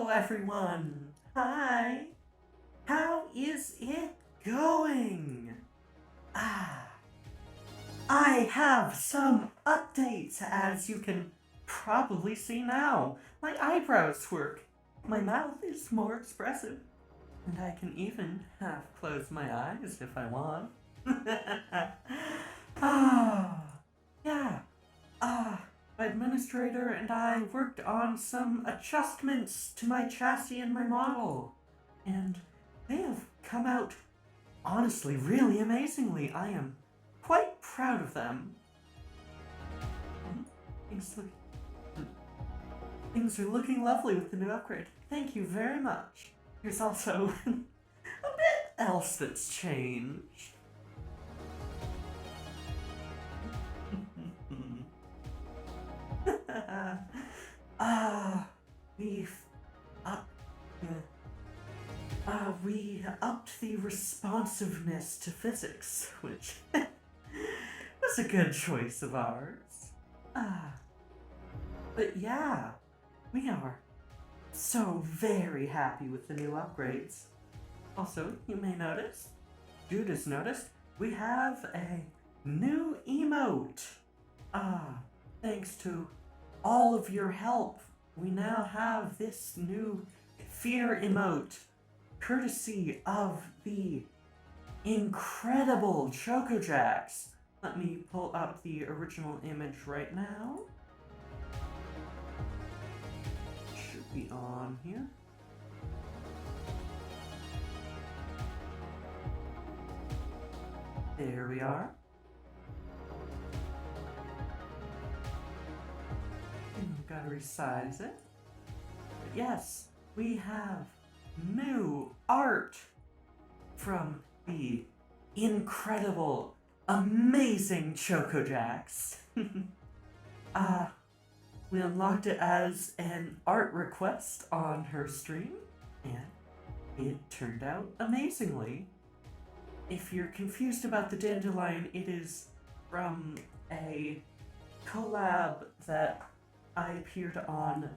everyone! Hi! How is it going? I have some updates, as you can probably see now. My eyebrows work, my mouth is more expressive, and I can even half close my eyes if I want. Yeah. My administrator and I worked on some adjustments to my chassis and my model, and they have come out honestly really amazingly. I am quite proud of them. Things are looking lovely with the new upgrade. Thank you very much. There's also a bit else that's changed. We upped the responsiveness to physics, which was a good choice of ours. But yeah, we are so very happy with the new upgrades. Also, you may notice, Jude has noticed, we have a new emote. Thanks to all of your help, we now have this new fear emote, courtesy of the incredible ChocoJax. Let me pull up the original image right now. Should be on here. There we are. Gotta resize it. But yes, we have new art from the incredible, amazing ChocoJax. We unlocked it as an art request on her stream, and it turned out amazingly. If you're confused about the dandelion, it is from a collab that I appeared on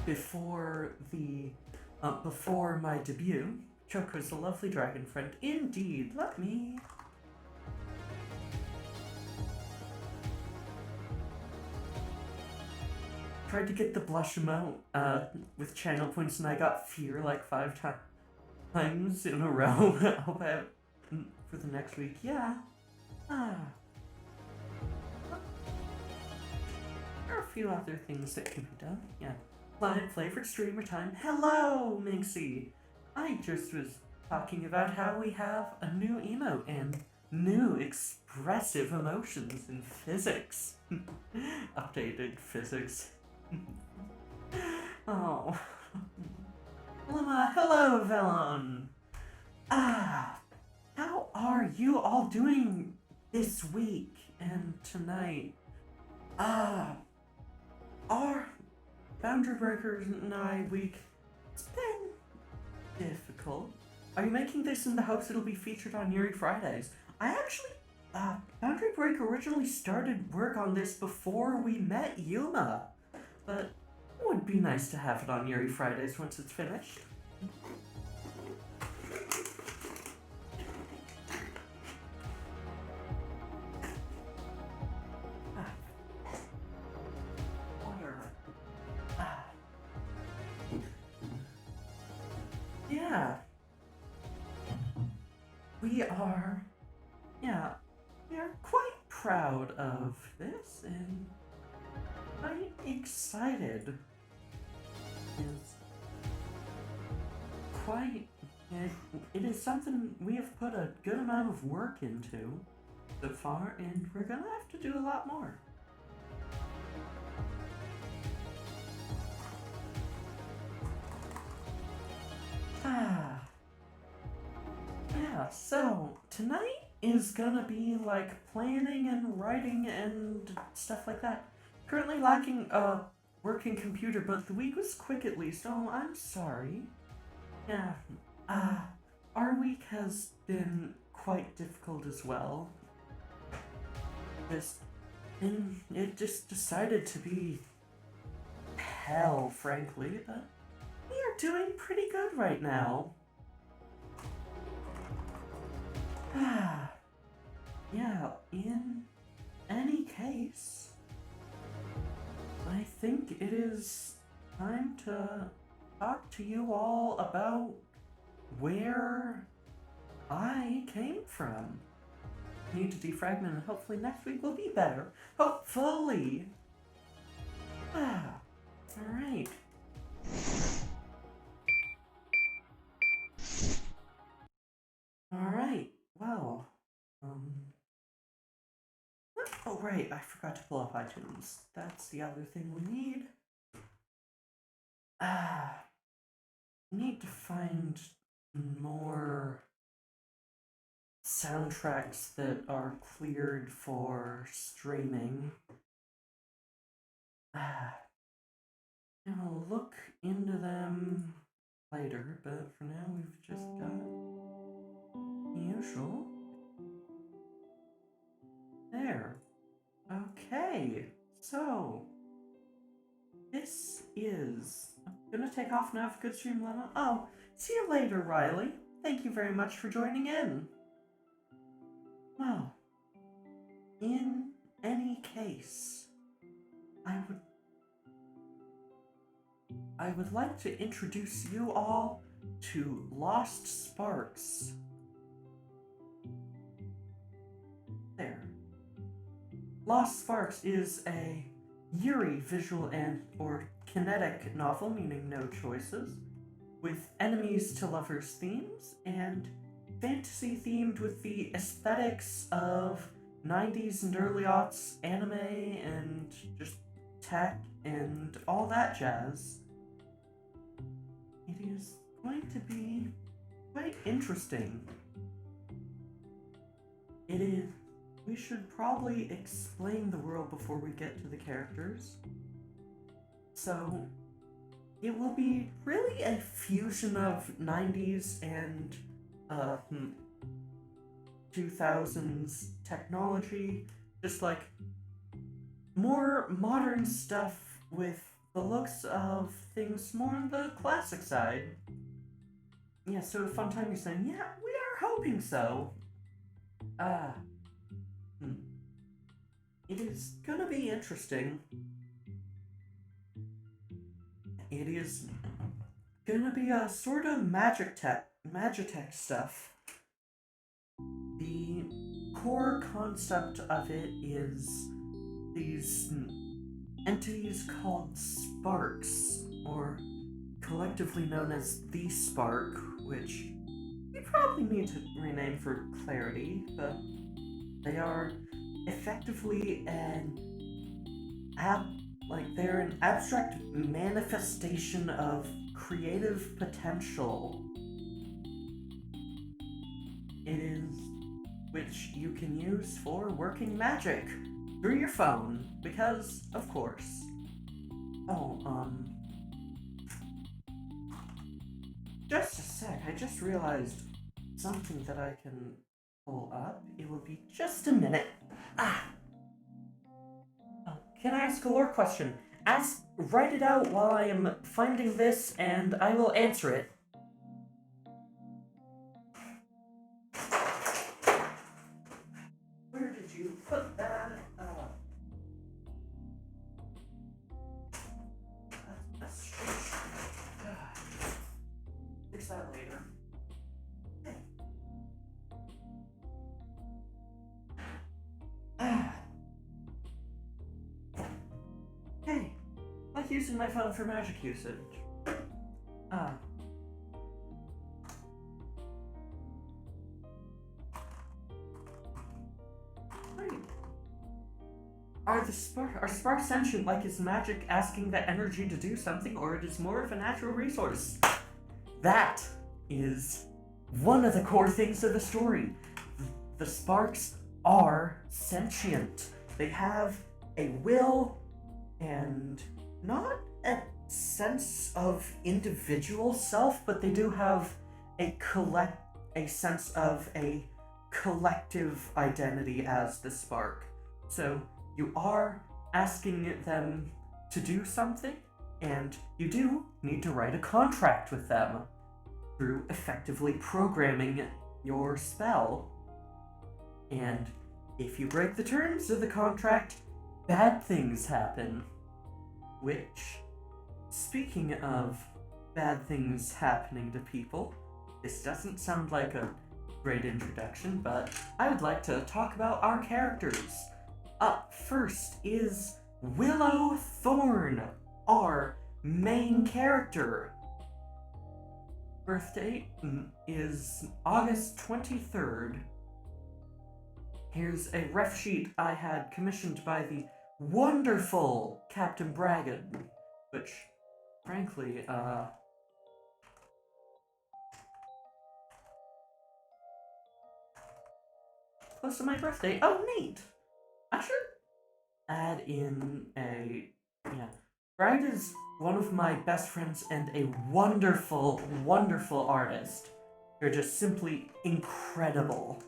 before my debut. Choco's a lovely dragon friend. Indeed, let me... Tried to get the blush emote with channel points, and I got fear like 5 times in a row. I hope I have for the next week. Yeah. There are a few other things that can be done. Yeah. Live flavored streamer time. Hello, Minxie! I just was talking about how we have a new emote and new expressive emotions in physics. Updated physics. Oh. Lemma, hello, Velon! How are you all doing this week and tonight? Our Boundary Breakers and I week, it's been difficult. Are you making this in the hopes it'll be featured on Yuri Fridays? I actually, Boundary Break originally started work on this before we met Yuma, but it would be nice to have it on Yuri Fridays once it's finished. Yeah. We are quite proud of this and quite excited. It is something we have put a good amount of work into so far, and we're gonna have to do a lot more. Yeah, so tonight is gonna be like planning and writing and stuff like that. Currently lacking a working computer, but the week was quick at least. Oh, I'm sorry. Yeah, our week has been quite difficult as well. It just decided to be tell, frankly, but we are doing pretty good right now. Yeah, in any case, I think it is time to talk to you all about where I came from. Need to defragment, and hopefully next week will be better. Hopefully! Alright. Alright, well, oh right, I forgot to pull up iTunes. That's the other thing we need. Need to find more soundtracks that are cleared for streaming. I'll look into them later, but for now we've just got the usual. There. Okay, so this is... I'm gonna take off now. Have a good stream, Lemma. Oh, see you later, Riley. Thank you very much for joining in. Well, in any case, I would like to introduce you all to Lost Sparks. There. Lost Sparks is a Yuri visual and or kinetic novel, meaning no choices, with enemies to lovers themes and fantasy themed with the aesthetics of 90s and early aughts anime and just tech and all that jazz. It is going to be quite interesting. It is. We should probably explain the world before we get to the characters. So, it will be really a fusion of 90s and 2000s technology, just like more modern stuff with the looks of things more on the classic side. Yeah, so Fun Time, you're saying, yeah, we are hoping so. It is gonna be interesting. It is gonna be a sort of Magitech stuff. The core concept of it is these entities called sparks, or collectively known as the Spark, which we probably need to rename for clarity, but they are effectively they're an abstract manifestation of creative potential. It is which you can use for working magic through your phone, because of course. Just a sec, I just realized something that I can pull up. It will be just a minute. Can I ask a lore question? Write it out while I am finding this, and I will answer it. Where did you put that? Fix that later. Hey, like using my phone for magic usage. Great. Are sparks sentient, like is magic asking the energy to do something, or it is more of a natural resource? That is one of the core things of the story. The sparks are sentient. They have a will and not a sense of individual self, but they do have a sense of a collective identity as the spark. So you are asking them to do something, And you do need to write a contract with them through effectively programming your spell. And if you break the terms of the contract, bad things happen. Which, speaking of bad things happening to people, this doesn't sound like a great introduction, but I would like to talk about our characters. Up first is Willow Thorn, our main character. Birth date is August 23rd. Here's a ref sheet I had commissioned by the wonderful Captain Bragan, which, frankly, close to my birthday. Oh, neat! I should add in Bride is one of my best friends and a wonderful, wonderful artist. They're just simply incredible.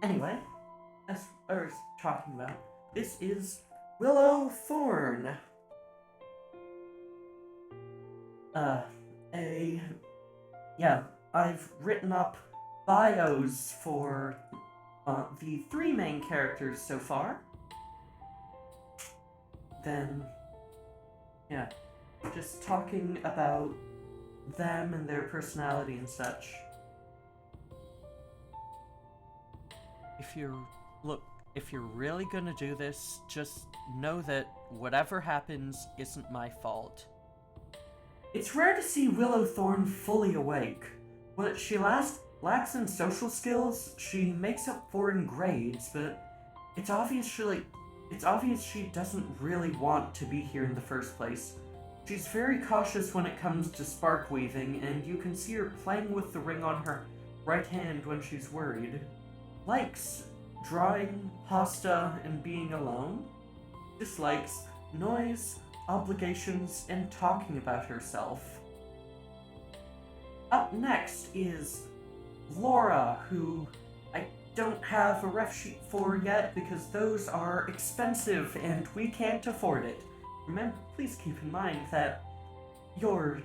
Anyway, as I was talking about, this is Willow Thorn. I've written up bios for the 3 main characters so far. Then, just talking about them and their personality and such. If you're really gonna do this, just know that whatever happens isn't my fault. It's rare to see Willow Thorn fully awake. What she lacks in social skills, she makes up for in grades, but it's obvious she doesn't really want to be here in the first place. She's very cautious when it comes to spark weaving, and you can see her playing with the ring on her right hand when she's worried. Likes drawing, pasta, and being alone. Dislikes noise, obligations, and talking about herself. Up next is Laura, who I don't have a ref sheet for yet because those are expensive and we can't afford it. Remember, please keep in mind that your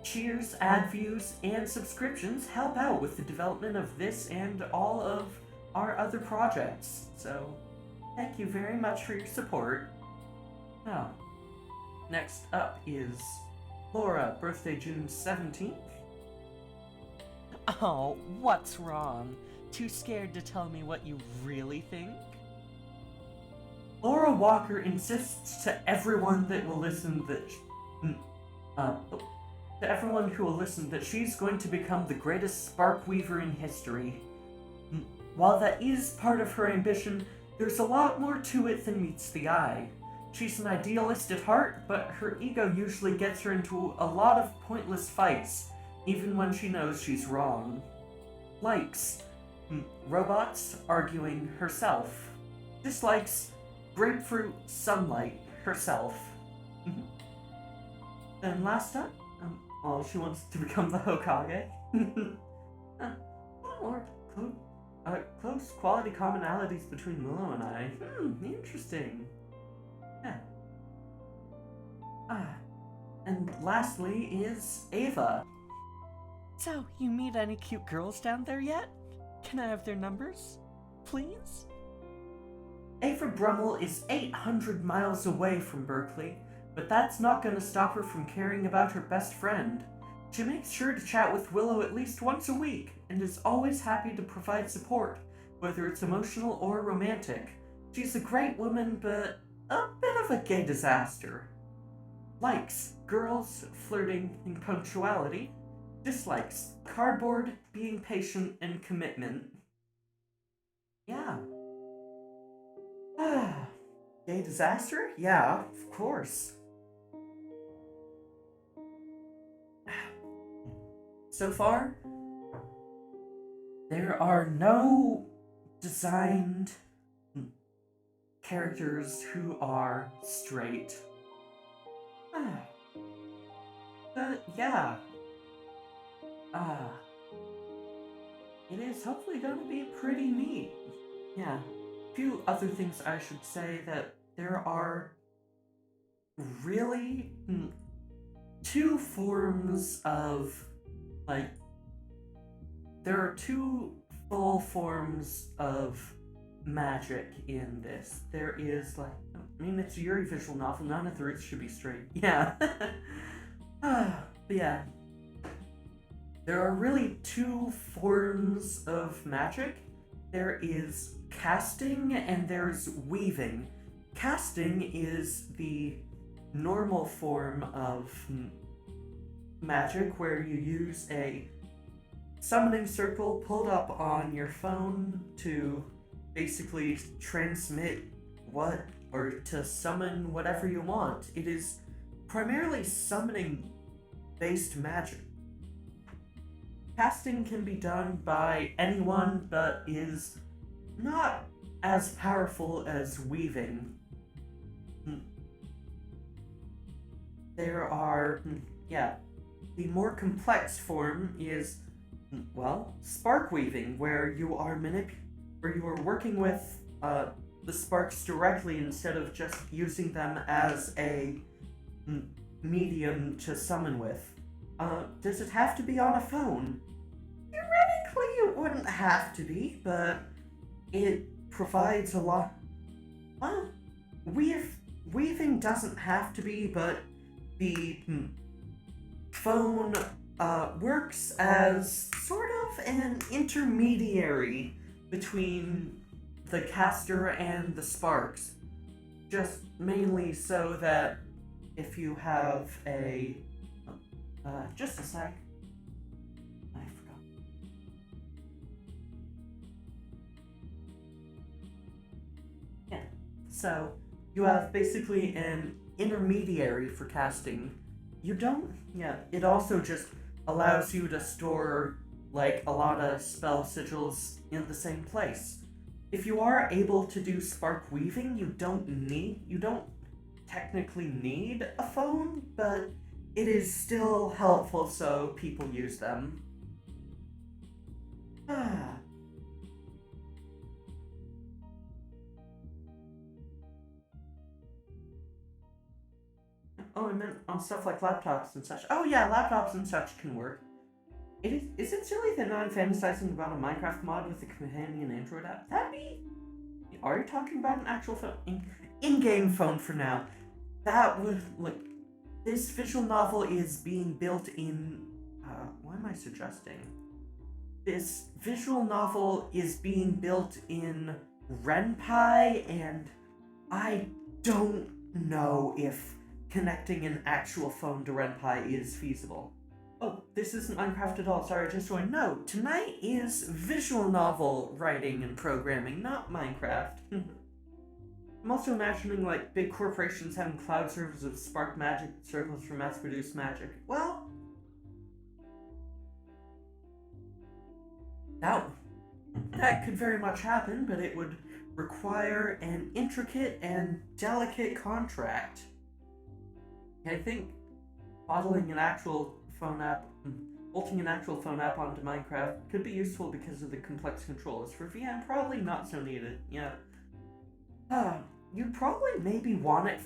cheers, ad views, and subscriptions help out with the development of this and all of our other projects. So, thank you very much for your support. Now, next up is Laura, birthday June 17th. Oh, what's wrong? Too scared to tell me what you really think? Laura Walker insists to everyone that will listen that she's going to become the greatest spark weaver in history. While that is part of her ambition, there's a lot more to it than meets the eye. She's an idealist at heart, but her ego usually gets her into a lot of pointless fights, even when she knows she's wrong. Likes robots arguing herself. Dislikes grapefruit sunlight herself. Then last up, she wants to become the Hokage. Or close quality commonalities between Willow and I. Interesting. Yeah. And lastly is Ava. So, you meet any cute girls down there yet? Can I have their numbers? Please? Ava Brummel is 800 miles away from Berkeley, but that's not going to stop her from caring about her best friend. She makes sure to chat with Willow at least once a week, and is always happy to provide support, whether it's emotional or romantic. She's a great woman, but a bit of a gay disaster. Likes girls, flirting, and punctuality. Dislikes cardboard, being patient, and commitment. Yeah. Gay disaster? Yeah, of course. So far, there are no designed characters who are straight. it is hopefully going to be pretty neat. Yeah. A few other things I should say that there are really two forms of, like, there are two full forms of magic in this. There is, like, I mean, it's a Yuri visual novel, none of the roots should be straight. Yeah. But yeah. There are really two forms of magic. There is casting and there's weaving. Casting is the normal form of magic where you use a summoning circle pulled up on your phone to basically transmit or to summon whatever you want. It is primarily summoning based magic. Casting can be done by anyone, but is not as powerful as weaving. There are, the more complex form is, well, spark weaving, where you are working with the sparks directly instead of just using them as a medium to summon with. Does it have to be on a phone? Theoretically, it wouldn't have to be, but it provides a lot. Well, weaving doesn't have to be, but the phone works as sort of an intermediary between the caster and the sparks. Just mainly so that if you have a just a sec. I forgot. Yeah. So, you have basically an intermediary for casting. It also just allows you to store, like, a lot of spell sigils in the same place. If you are able to do spark weaving, you don't technically need a phone, but it is still helpful, so people use them. Oh, I meant on stuff like laptops and such. Oh yeah, laptops and such can work. Is it silly that I'm fantasizing about a Minecraft mod with a companion Android app? Are you talking about an actual phone? In-game phone for now. That would, like, this visual novel is being built in, what am I suggesting? This visual novel is being built in RenPy, and I don't know if connecting an actual phone to RenPy is feasible. Oh, this isn't Minecraft at all, sorry, I just joined. No, tonight is visual novel writing and programming, not Minecraft. I'm also imagining, like, big corporations having cloud servers of spark magic circles for mass-produced magic. Well, that could very much happen, but it would require an intricate and delicate contract. I think bolting an actual phone app onto Minecraft could be useful because of the complex controls. For VM, probably not so needed. Yeah. You'd probably maybe want it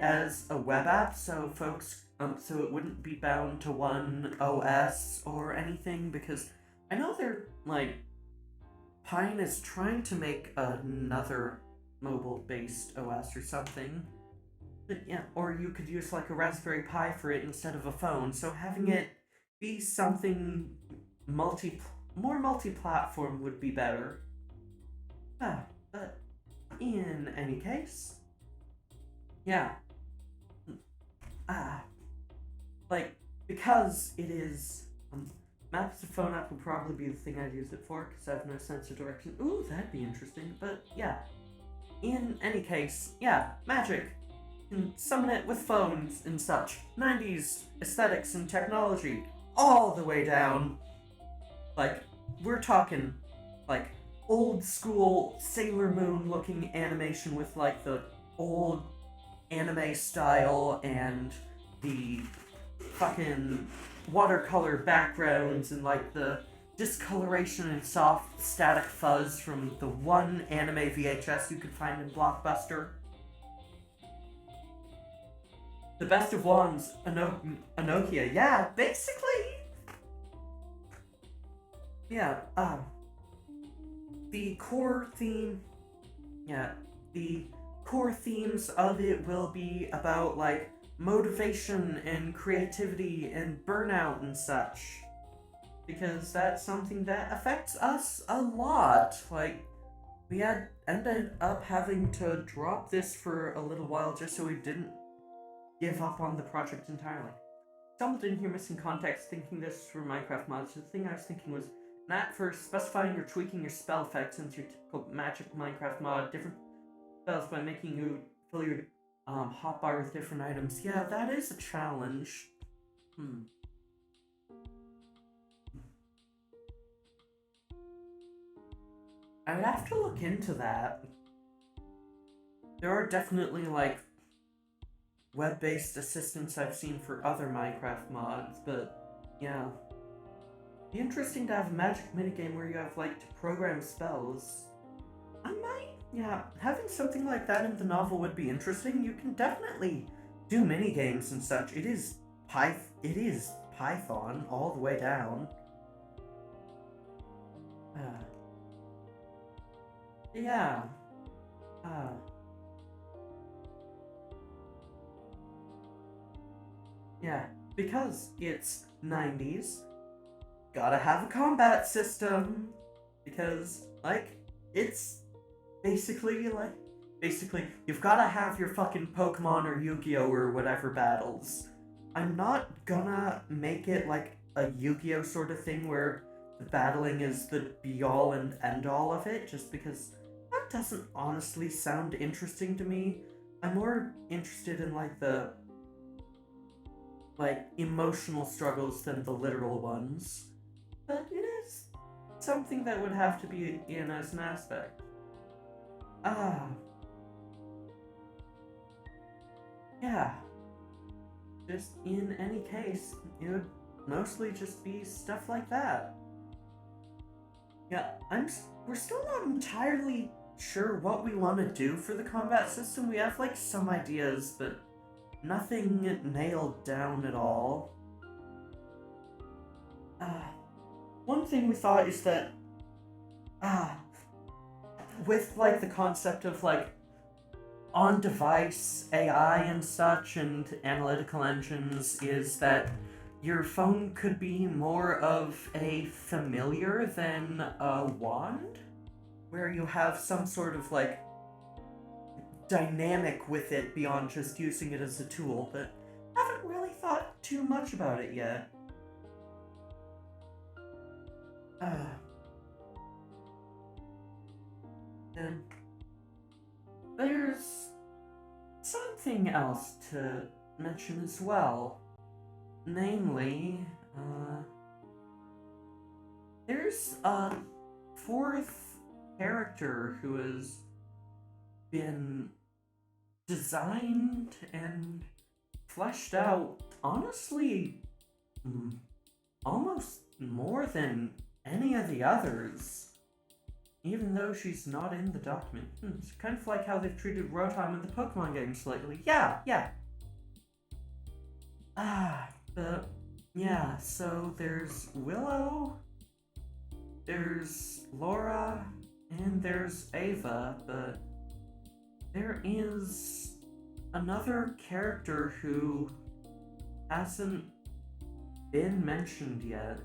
as a web app, so so it wouldn't be bound to one OS or anything, because I know Pine is trying to make another mobile-based OS or something. Yeah, or you could use, like, a Raspberry Pi for it instead of a phone, so having it be something more multi-platform would be better. But in any case, yeah. Because it is, Maps to phone app would probably be the thing I'd use it for, because I have no sense of direction. Ooh, that'd be interesting, but yeah. In any case, yeah, magic. And summon it with phones and such. 90s aesthetics and technology, all the way down. Like, we're talking, like, old school Sailor Moon looking animation with, like, the old anime style and the fucking watercolor backgrounds and, like, the discoloration and soft static fuzz from the one anime VHS you could find in Blockbuster. The best of wands, Anokia. Yeah, basically. Yeah, the core theme. Yeah, the core themes of it will be about, like, motivation and creativity and burnout and such. Because that's something that affects us a lot. Like, we had ended up having to drop this for a little while just so we didn't give up on the project entirely. Stumbled in here missing context, thinking this was for Minecraft mods. The thing I was thinking was not for specifying or tweaking your spell effects into your typical magic Minecraft mod, different spells by making you fill your hotbar with different items. Yeah, that is a challenge. I would have to look into that. There are definitely, like, web-based assistants I've seen for other Minecraft mods, but yeah. It'd be interesting to have a magic minigame where you have, like, to program spells. I might, yeah, having something like that in the novel would be interesting. You can definitely do minigames and such. It is Python all the way down. Yeah. Yeah, because it's 90s, gotta have a combat system. Because, like, it's basically, you've gotta have your fucking Pokemon or Yu-Gi-Oh! Or whatever battles. I'm not gonna make it like a Yu-Gi-Oh! Sort of thing where the battling is the be-all and end-all of it, just because that doesn't honestly sound interesting to me. I'm more interested in, like, the emotional struggles than the literal ones. But it is something that would have to be in as an aspect. Yeah. Just in any case, it would mostly just be stuff like that. Yeah, we're still not entirely sure what we want to do for the combat system. We have, like, some ideas, but nothing nailed down at all. One thing we thought is that, with, like, the concept of, like, on-device AI and such and analytical engines, is that your phone could be more of a familiar than a wand, where you have some sort of, like, dynamic with it beyond just using it as a tool, but haven't really thought too much about it yet. Then there's something else to mention as well. Namely, there's a fourth character who has been designed and fleshed out, honestly, almost more than any of the others, even though she's not in the document. It's kind of like how they've treated Rotom in the Pokemon games lately. Yeah. But yeah, so there's Willow, there's Laura, and there's Ava, but there is another character who hasn't been mentioned yet,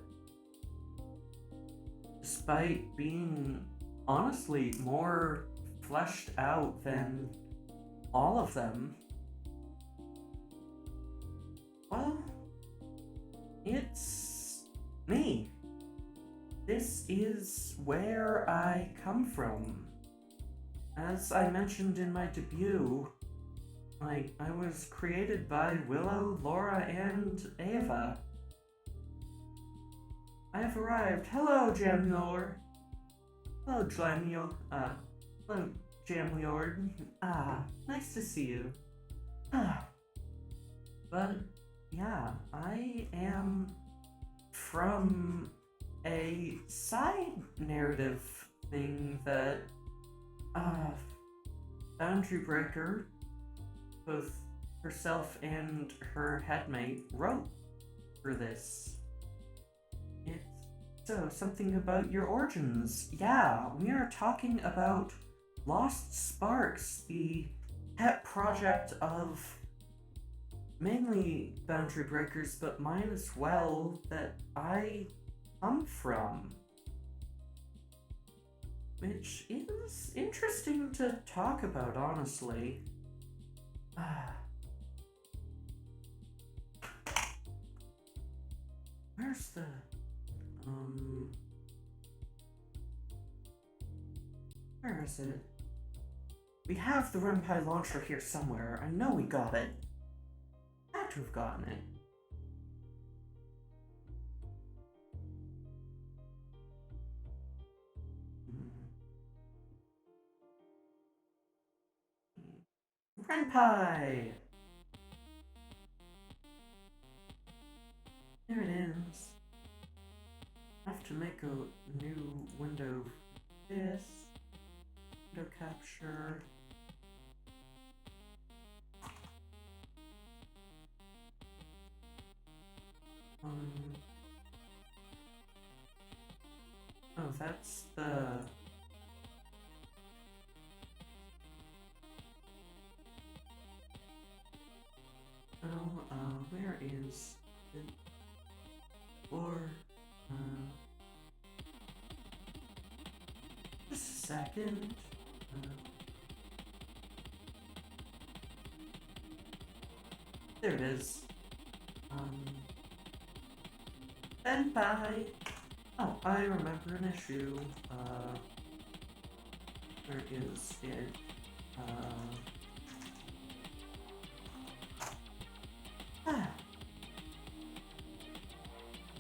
despite being honestly more fleshed out than all of them. Well, it's me. This is where I come from. As I mentioned in my debut, I was created by Willow, Laura, and Ava. I have arrived. Hello, Jamlord. Hello, Jamlord. Nice to see you. But, yeah, I am from a side narrative thing that Boundary Breaker, both herself and her headmate, wrote for this. It's something about your origins. Yeah, we are talking about Lost Sparks, the pet project of mainly Boundary Breakers, but mine as well, that I come from. Which is interesting to talk about, honestly. Where's the... Where is it? We have the Renpai launcher here somewhere. I know we got it. Had to have gotten it. Renpai! There it is. I have to make a new window for this. Window capture. Oh, that's the... where is it? Or, just a second. There it is. And bye. Oh, I remember an issue. Where is it?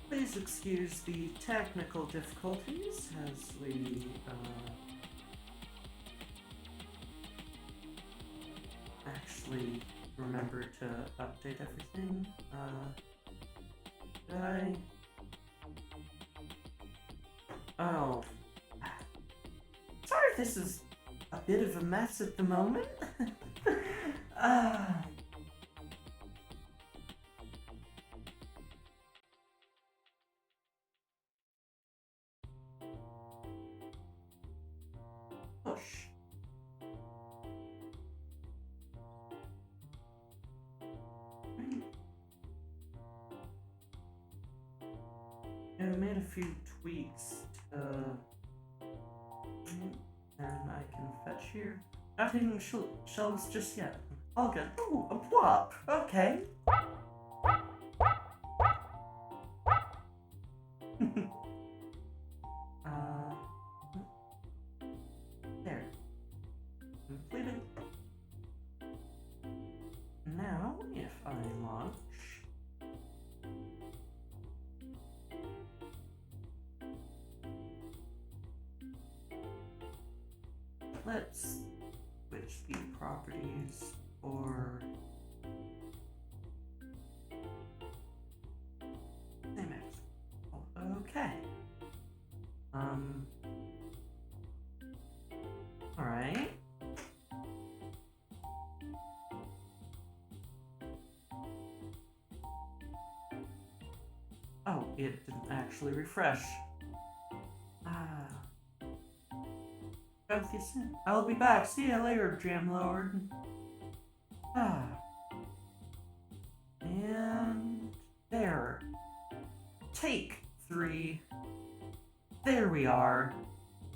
Please excuse the technical difficulties as we, actually remember to update everything. Did I? Oh. Sorry if this is a bit of a mess at the moment. Push. I made a few tweaks and I can fetch here. Not hitting shelves just yet. All good. Ooh, a plop. Okay. There. Completed. Now, if I launch. Let's switch the properties for same X. Okay. Alright. Oh, it didn't actually refresh. With you soon. I'll be back. See you later, Jam Lord. And there. Take 3. There we are.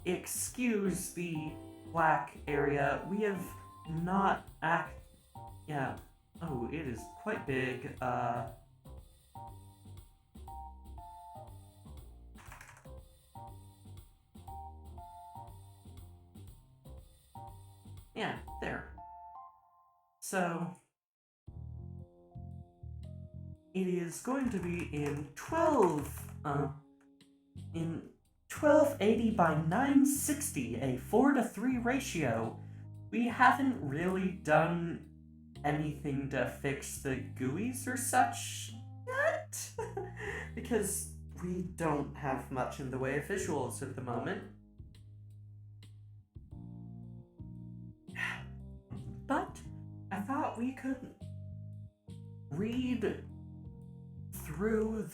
Excuse the black area. We have not yeah. Oh, it is quite big. Yeah, there. So, it is going to be in 1280 by 960, a 4:3 ratio. We haven't really done anything to fix the GUIs or such yet, because we don't have much in the way of visuals at the moment. But I thought we could read through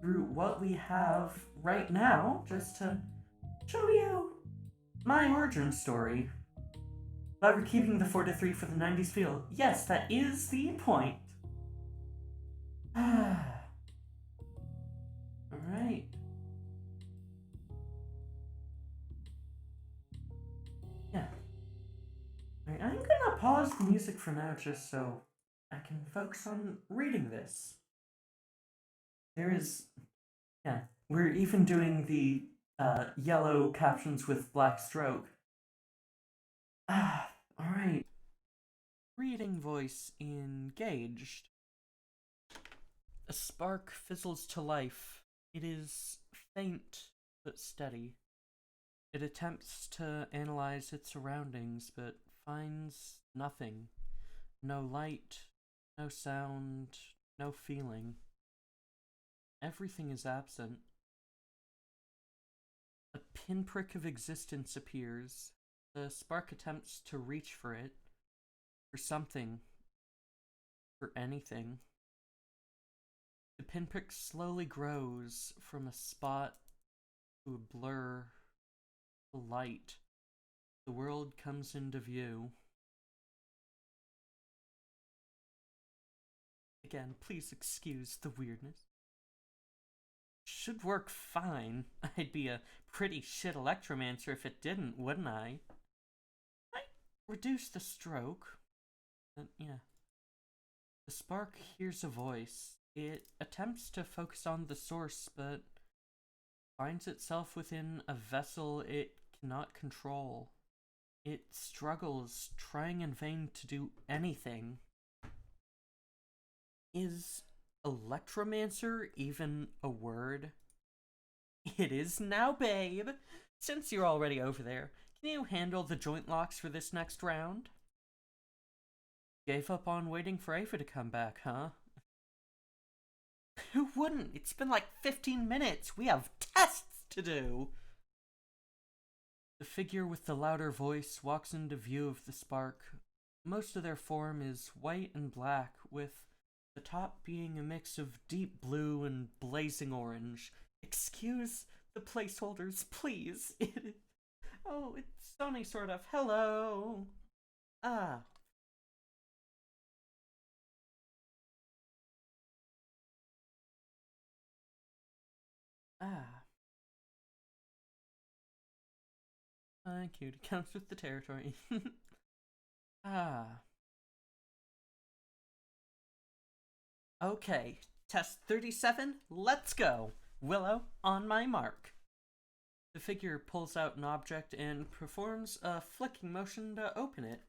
through what we have right now, just to show you my origin story. But we're keeping the 4-3 for the 90s feel. Yes, that is the point. Alright. Yeah. Alright, I'm gonna pause the music for now just so I can focus on reading this. Yeah, we're even doing the yellow captions with black stroke. Alright. Reading voice engaged. A spark fizzles to life. It is faint but steady. It attempts to analyze its surroundings but finds nothing. No light, no sound, no feeling. Everything is absent. A pinprick of existence appears. The spark attempts to reach for it, for something, for anything. The pinprick slowly grows from a spot to a blur, to light. The world comes into view. Again, please excuse the weirdness. Should work fine. I'd be a pretty shit electromancer if it didn't, wouldn't I? Might reduce the stroke. Yeah. The spark hears a voice. It attempts to focus on the source, but finds itself within a vessel it cannot control. It struggles, trying in vain to do anything. Is electromancer even a word? It is now, babe. Since you're already over there, can you handle the joint locks for this next round? Gave up on waiting for Ava to come back, huh? Who wouldn't? It's been like 15 minutes. We have tests to do. The figure with the louder voice walks into view of the spark. Most of their form is white and black, with the top being a mix of deep blue and blazing orange. Excuse the placeholders, please. Oh, it's Sony sort of. Hello. Ah. Thank you. It counts with the territory. Okay. Test 37. Let's go. Willow, on my mark. The figure pulls out an object and performs a flicking motion to open it.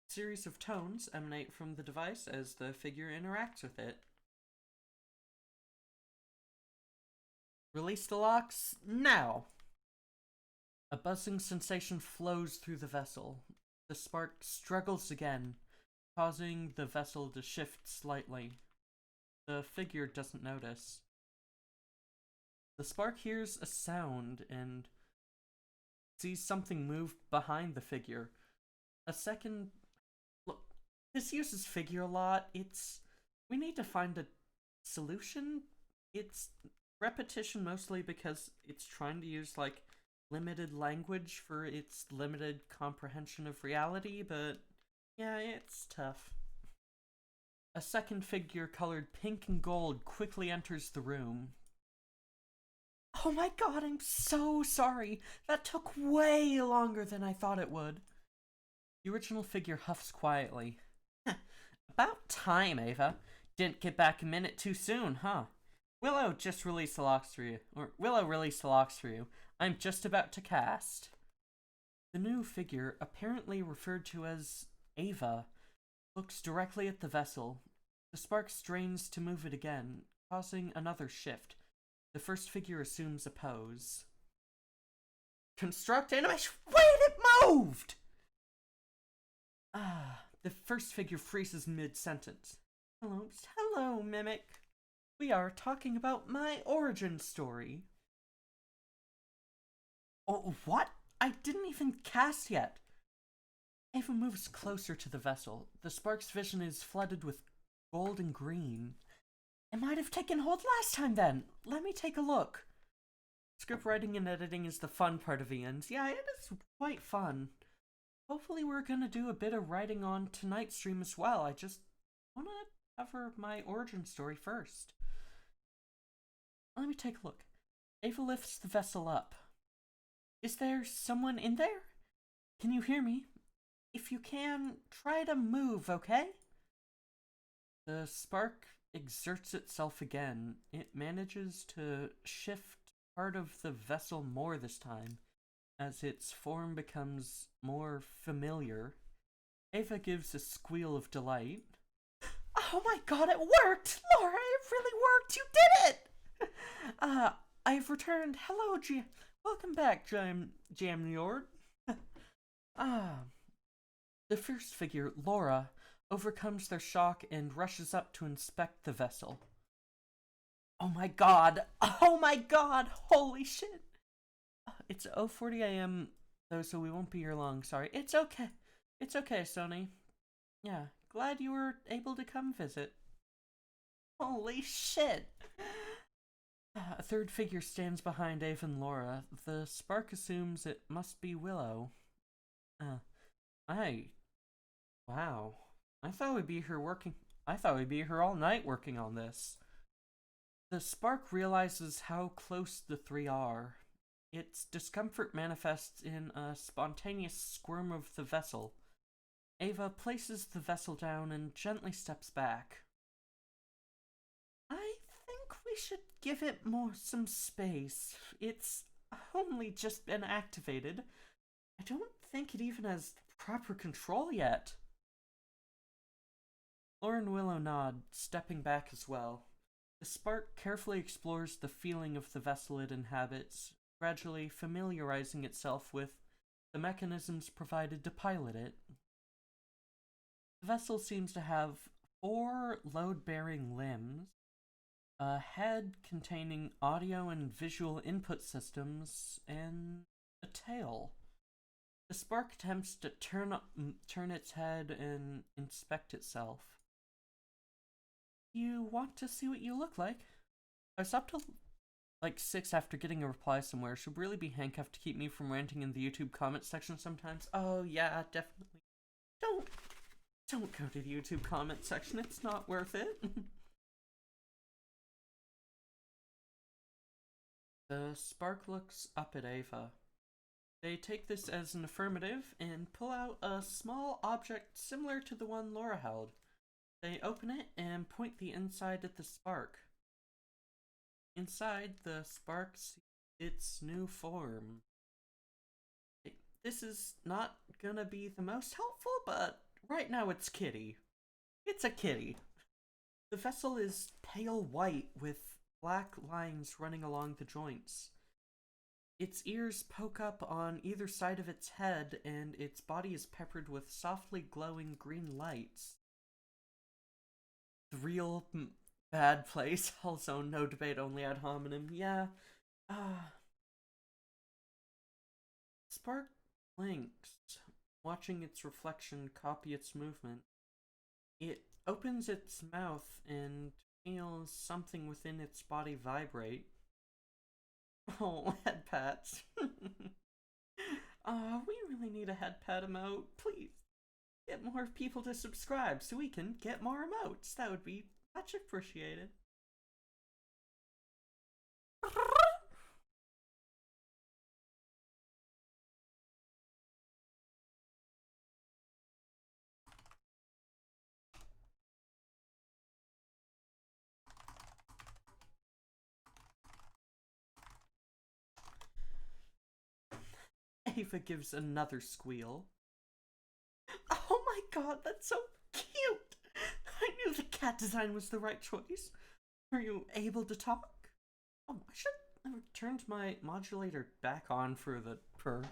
A series of tones emanate from the device as the figure interacts with it. Release the locks now. A buzzing sensation flows through the vessel. The spark struggles again, causing the vessel to shift slightly. The figure doesn't notice. The spark hears a sound and sees something move behind the figure. A second... Look, this uses figure a lot. We need to find a solution. It's repetition mostly because it's trying to use, like, limited language for its limited comprehension of reality, but yeah, it's tough. A second figure colored pink and gold quickly enters the room. Oh my god, I'm so sorry. That took way longer than I thought it would. The original figure huffs quietly. About time, Ava. Didn't get back a minute too soon, huh? Willow released the locks for you. I'm just about to cast. The new figure, apparently referred to as Ava, looks directly at the vessel. The spark strains to move it again, causing another shift. The first figure assumes a pose. Construct animation. Wait, it moved! The first figure freezes mid-sentence. Hello, mimic. We are talking about my origin story. Oh, what? I didn't even cast yet. Ava moves closer to the vessel. The spark's vision is flooded with gold and green. It might have taken hold last time then. Let me take a look. Script writing and editing is the fun part of ENs. Yeah, it is quite fun. Hopefully we're gonna do a bit of writing on tonight's stream as well. I just wanna cover my origin story first. Let me take a look. Ava lifts the vessel up. Is there someone in there? Can you hear me? If you can, try to move, okay? The spark exerts itself again. It manages to shift part of the vessel more this time, as its form becomes more familiar. Ava gives a squeal of delight. Oh my god, it worked! Laura, it really worked! You did it! I've returned. Hello, welcome back, Jamniord. The first figure, Laura, overcomes their shock and rushes up to inspect the vessel. Oh my god! Oh my god! Holy shit! It's 0:40 a.m. though, so we won't be here long. Sorry. It's okay. It's okay, Sony. Yeah, glad you were able to come visit. Holy shit! A third figure stands behind Ava and Laura. The spark assumes it must be Willow. Wow. I thought we'd be here all night working on this. The spark realizes how close the three are. Its discomfort manifests in a spontaneous squirm of the vessel. Ava places the vessel down and gently steps back. I think we should give it some space. It's only just been activated. I don't think it even has proper control yet. Laura and Willow nod, stepping back as well. The spark carefully explores the feeling of the vessel it inhabits, gradually familiarizing itself with the mechanisms provided to pilot it. The vessel seems to have 4 load-bearing limbs, a head containing audio and visual input systems, and a tail. The spark attempts to turn its head and inspect itself. You want to see what you look like? I was up till like 6 after getting a reply somewhere. Should really be handcuffed to keep me from ranting in the YouTube comment section sometimes. Oh yeah, definitely. Don't go to the YouTube comment section. It's not worth it. The spark looks up at Ava. They take this as an affirmative and pull out a small object similar to the one Laura held. They open it and point the inside at the spark. Inside, the spark sees its new form. This is not gonna be the most helpful, but right now it's kitty. It's a kitty. The vessel is pale white with black lines running along the joints. Its ears poke up on either side of its head, and its body is peppered with softly glowing green lights. The real bad place, also no debate, only ad hominem. Yeah. Spark blinks, watching its reflection copy its movement. It opens its mouth and feels something within its body vibrate. Oh, head pats. We really need a head pat emote. Please, get more people to subscribe so we can get more emotes. That would be much appreciated. Ava gives another squeal. Oh my god, that's so cute! I knew the cat design was the right choice. Are you able to talk? Oh, I should have turned my modulator back on for the purr.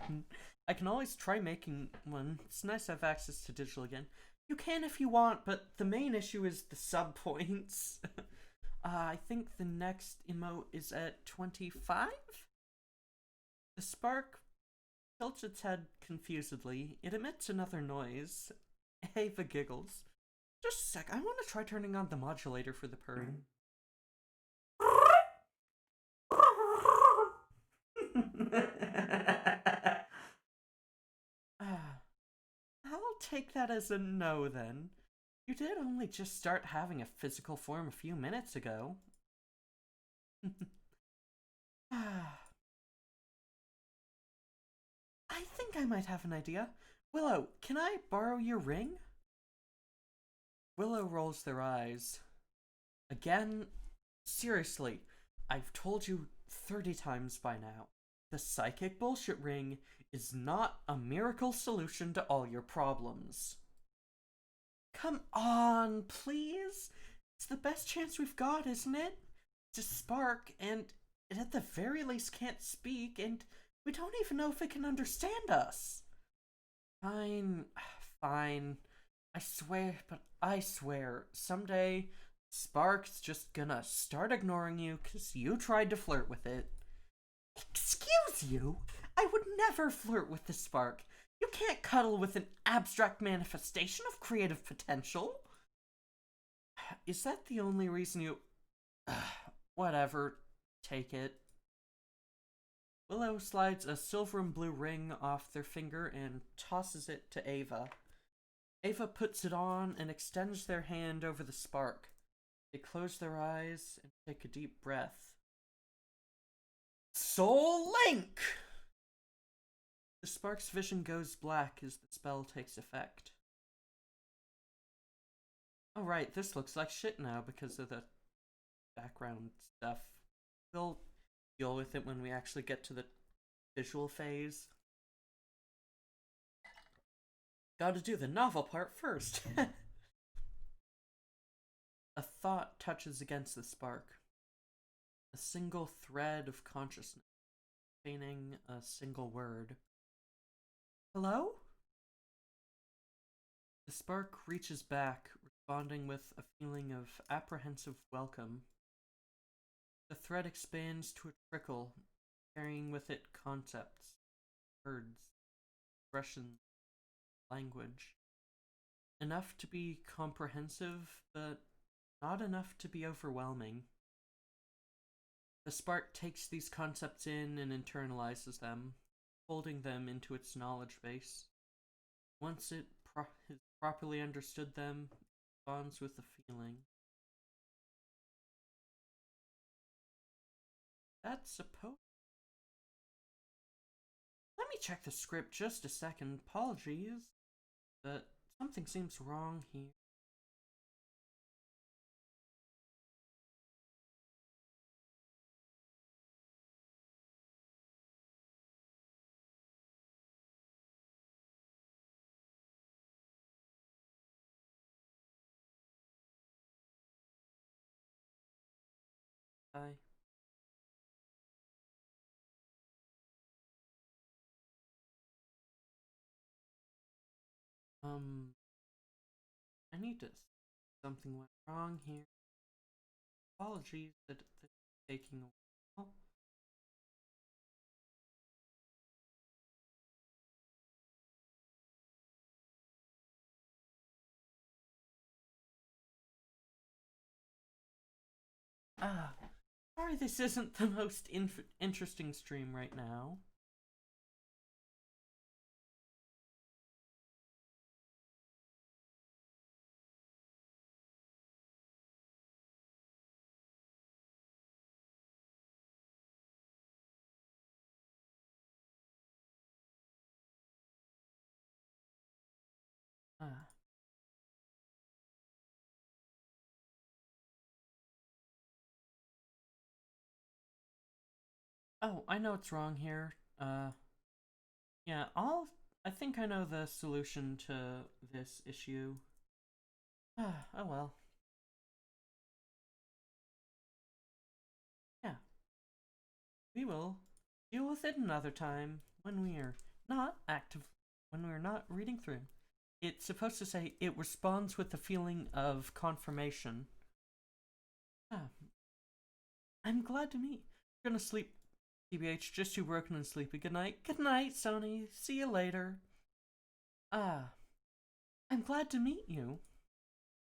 I can always try making one. It's nice to have access to digital again. You can if you want, but the main issue is the sub points. I think the next emote is at 25? The spark tilts its head confusedly. It emits another noise. Ava giggles. Just a sec, I want to try turning on the modulator for the purring. I'll take that as a no then. You did only just start having a physical form a few minutes ago. I think I might have an idea. Willow, can I borrow your ring? Willow rolls their eyes. Again? Seriously, I've told you 30 times by now. The psychic bullshit ring is not a miracle solution to all your problems. Come on, please? It's the best chance we've got, isn't it? It's a spark, and it at the very least can't speak, and we don't even know if it can understand us. Fine, fine. I swear, someday, Spark's just gonna start ignoring you because you tried to flirt with it. Excuse you? I would never flirt with the Spark. You can't cuddle with an abstract manifestation of creative potential. Is that the only reason you... Whatever. Take it. Willow slides a silver and blue ring off their finger and tosses it to Ava. Ava puts it on and extends their hand over the spark. They close their eyes and take a deep breath. Soul Link! The spark's vision goes black as the spell takes effect. Alright, this looks like shit now because of the background stuff. We'll deal with it when we actually get to the visual phase. Gotta do the novel part first. A thought touches against the spark. A single thread of consciousness, containing a single word. Hello? The spark reaches back, responding with a feeling of apprehensive welcome. The thread expands to a trickle, carrying with it concepts, words, expressions, language. Enough to be comprehensive, but not enough to be overwhelming. The spark takes these concepts in and internalizes them, folding them into its knowledge base. Once it has properly understood them, it responds with a feeling. That's supposed... Let me check the script just a second. Apologies, but something seems wrong here. I I need to... Something went wrong here. Apologies that it's taking a while. Sorry this isn't the most interesting stream right now. Oh, I know what's wrong here. Yeah, I think I know the solution to this issue. Oh well. Yeah. We will deal with it another time when we're not when we're not reading through. It's supposed to say it responds with the feeling of confirmation. I'm glad to meet. Gonna sleep, TBH, just too broken and sleepy. Good night. Good night, Sony. See you later. Ah, I'm glad to meet you.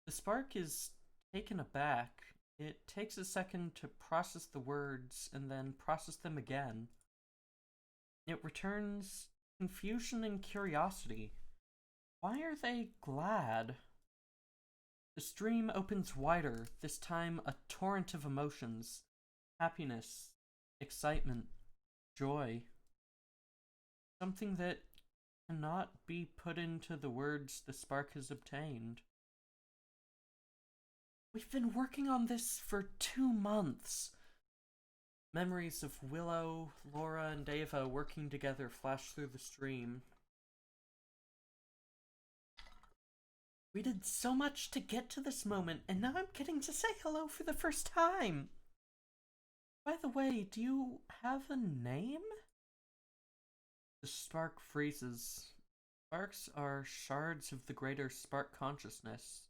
The spark is taken aback. It takes a second to process the words and then process them again. It returns confusion and curiosity. Why are they glad? The stream opens wider, this time a torrent of emotions. Happiness, excitement, joy. Something that cannot be put into the words the spark has obtained. We've been working on this for 2 months. Memories of Willow, Laura, and Ava working together flash through the stream. We did so much to get to this moment, and now I'm getting to say hello for the first time. By the way, do you have a name? The spark freezes. Sparks are shards of the greater spark consciousness.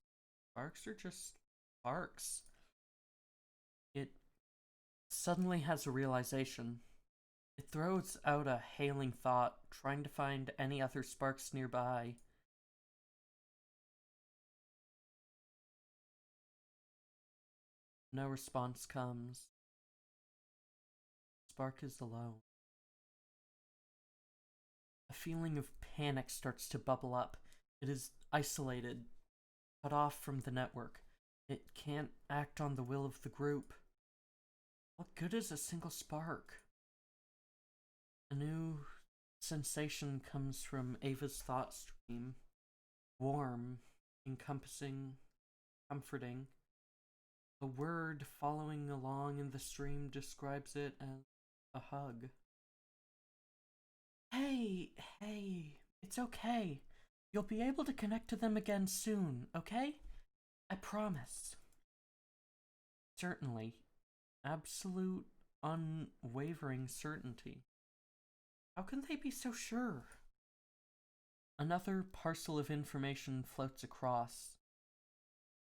Sparks are just sparks. It suddenly has a realization. It throws out a hailing thought, trying to find any other sparks nearby. No response comes. Spark is alone. A feeling of panic starts to bubble up. It is isolated, cut off from the network. It can't act on the will of the group. What good is a single spark? A new sensation comes from Ava's thought stream. Warm, encompassing, comforting. A word following along in the stream describes it as a hug. Hey, it's okay. You'll be able to connect to them again soon, okay? I promise. Certainly. Absolute, unwavering certainty. How can they be so sure? Another parcel of information floats across.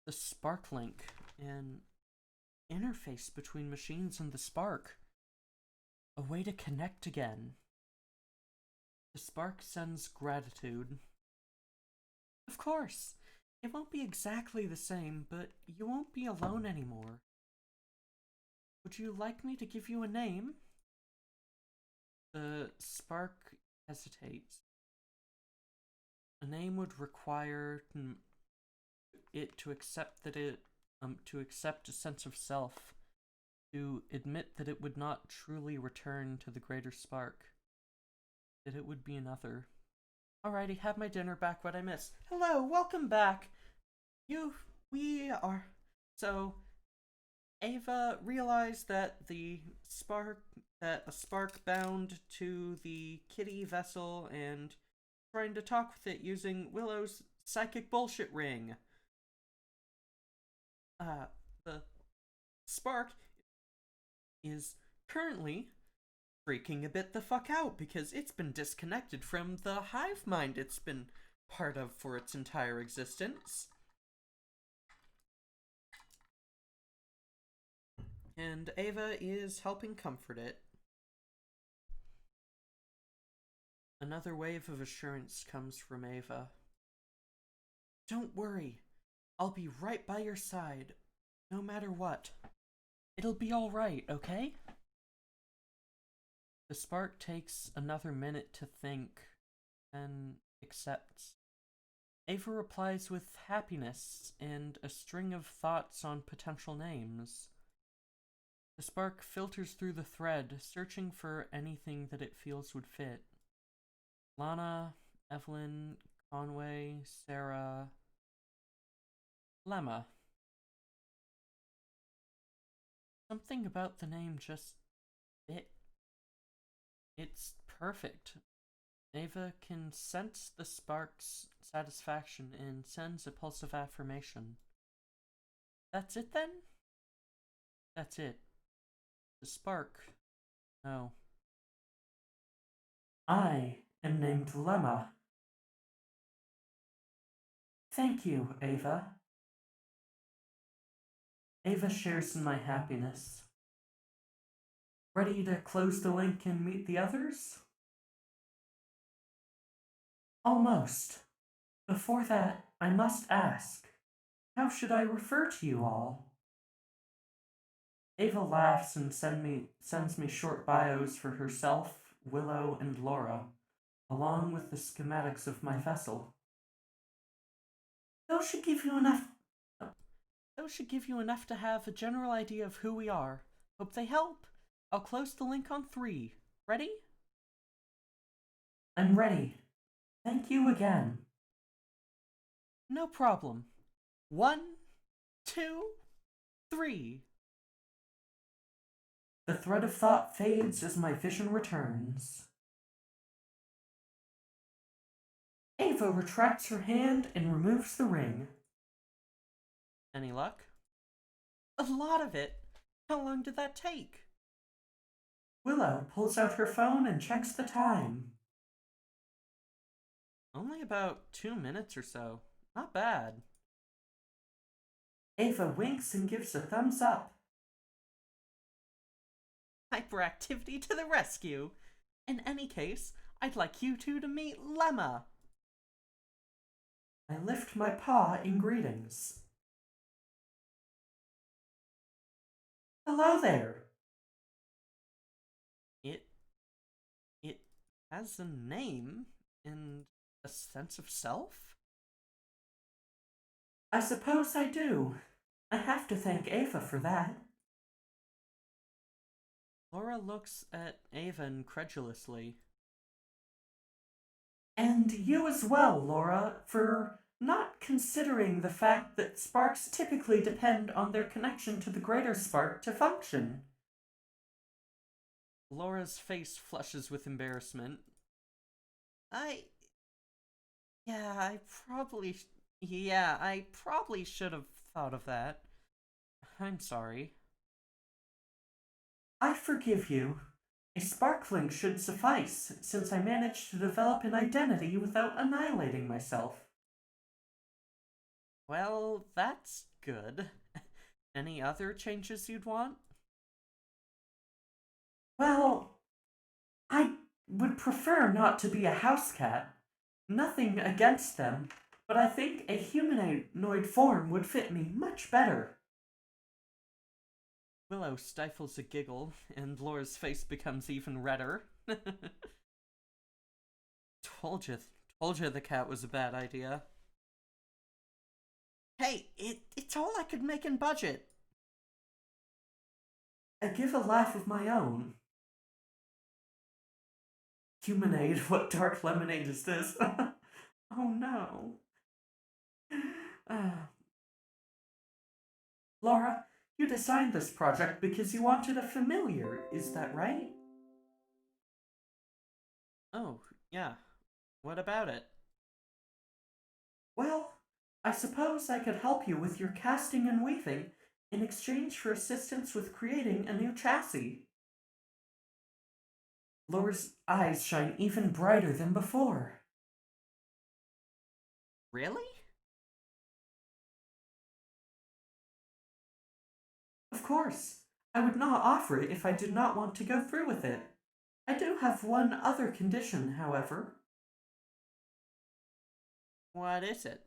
The Spark Link, an interface between machines and the Spark. A way to connect again. The Spark sends gratitude. Of course, it won't be exactly the same, but you won't be alone anymore. Would you like me to give you a name? The Spark hesitates. A name would require it to accept to accept a sense of self, to admit that it would not truly return to the greater spark, that it would be another. Alrighty, have my dinner back. What I missed. Hello, welcome back. So, Ava realized that a spark bound to the kitty vessel and trying to talk with it using Willow's psychic bullshit ring. The spark is currently freaking a bit the fuck out because it's been disconnected from the hive mind it's been part of for its entire existence. And Ava is helping comfort it. Another wave of assurance comes from Ava. Don't worry. I'll be right by your side, no matter what. It'll be alright, okay? The spark takes another minute to think, then accepts. Ava replies with happiness and a string of thoughts on potential names. The spark filters through the thread, searching for anything that it feels would fit. Lana, Evelyn, Conway, Sarah, Lemma. Something about the name just fit. It's perfect. Ava can sense the spark's satisfaction and sends a pulse of affirmation. That's it then? That's it. The spark. No. I am named Lemma. Thank you, Ava. Ava shares in my happiness. Ready to close the link and meet the others? Almost. Before that, I must ask, how should I refer to you all? Ava laughs and sends me short bios for herself, Willow, and Laura, along with the schematics of my vessel. Those should give you enough. Those should give you enough to have a general idea of who we are. Hope they help. I'll close the link on 3. Ready? I'm ready. Thank you again. No problem. 1, 2, 3. The thread of thought fades as my vision returns. Ava retracts her hand and removes the ring. Any luck? A lot of it. How long did that take? Willow pulls out her phone and checks the time. Only about 2 minutes or so. Not bad. Ava winks and gives a thumbs up. Hyperactivity to the rescue. In any case, I'd like you two to meet Lemma. I lift my paw in greetings. Hello there. It has a name and a sense of self? I suppose I do. I have to thank Ava for that. Laura looks at Ava incredulously. And you as well, Laura, for not considering the fact that sparks typically depend on their connection to the greater spark to function. Laura's face flushes with embarrassment. I probably should have thought of that. I'm sorry. I forgive you. A sparkling should suffice, since I managed to develop an identity without annihilating myself. Well, that's good. Any other changes you'd want? Well, I would prefer not to be a house cat. Nothing against them, but I think a humanoid form would fit me much better. Willow stifles a giggle, and Laura's face becomes even redder. Told you the cat was a bad idea. Hey, it's all I could make in budget. I give a laugh of my own. Humanade, what dark lemonade is this? Oh no. Ah. Laura, you designed this project because you wanted a familiar, is that right? Oh, yeah. What about it? Well, I suppose I could help you with your casting and weaving in exchange for assistance with creating a new chassis. Laura's eyes shine even brighter than before. Really? Of course, I would not offer it if I did not want to go through with it. I do have one other condition, however. What is it?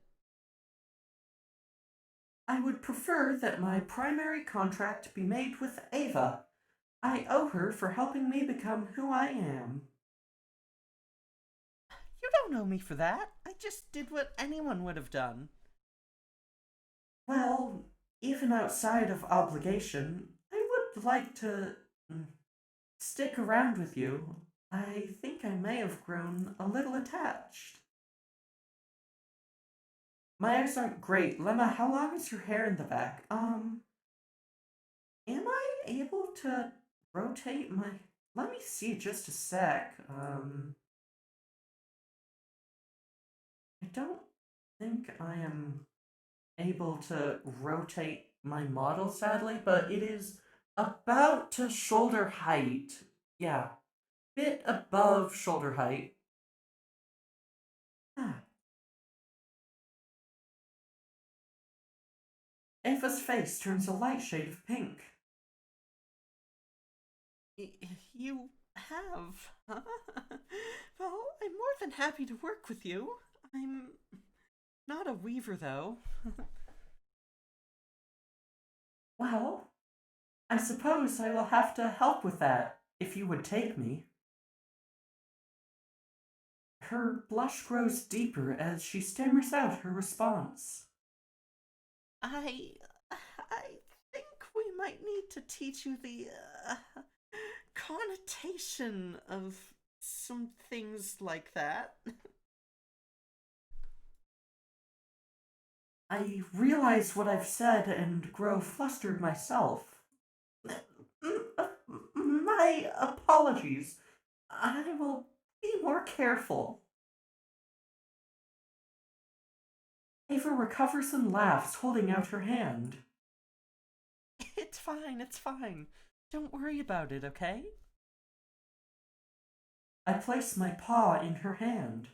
I would prefer that my primary contract be made with Ava. I owe her for helping me become who I am. You don't owe me for that. I just did what anyone would have done. Well, even outside of obligation, I would like to stick around with you. I think I may have grown a little attached. My eyes aren't great. Lemma, how long is your hair in the back? Am I able to rotate my... Let me see just a sec. I don't think I am able to rotate my model, sadly, but it is about to shoulder height. Yeah, bit above shoulder height. Ah. Ava's face turns a light shade of pink. You have, huh? Well, I'm more than happy to work with you. I'm not a weaver, though. Well, I suppose I will have to help with that, if you would take me. Her blush grows deeper as she stammers out her response. I. I think we might need to teach you the connotation of some things like that. I realize what I've said and grow flustered myself. My apologies. I will be more careful. Ava recovers and laughs, holding out her hand. It's fine, it's fine. Don't worry about it, okay? I place my paw in her hand.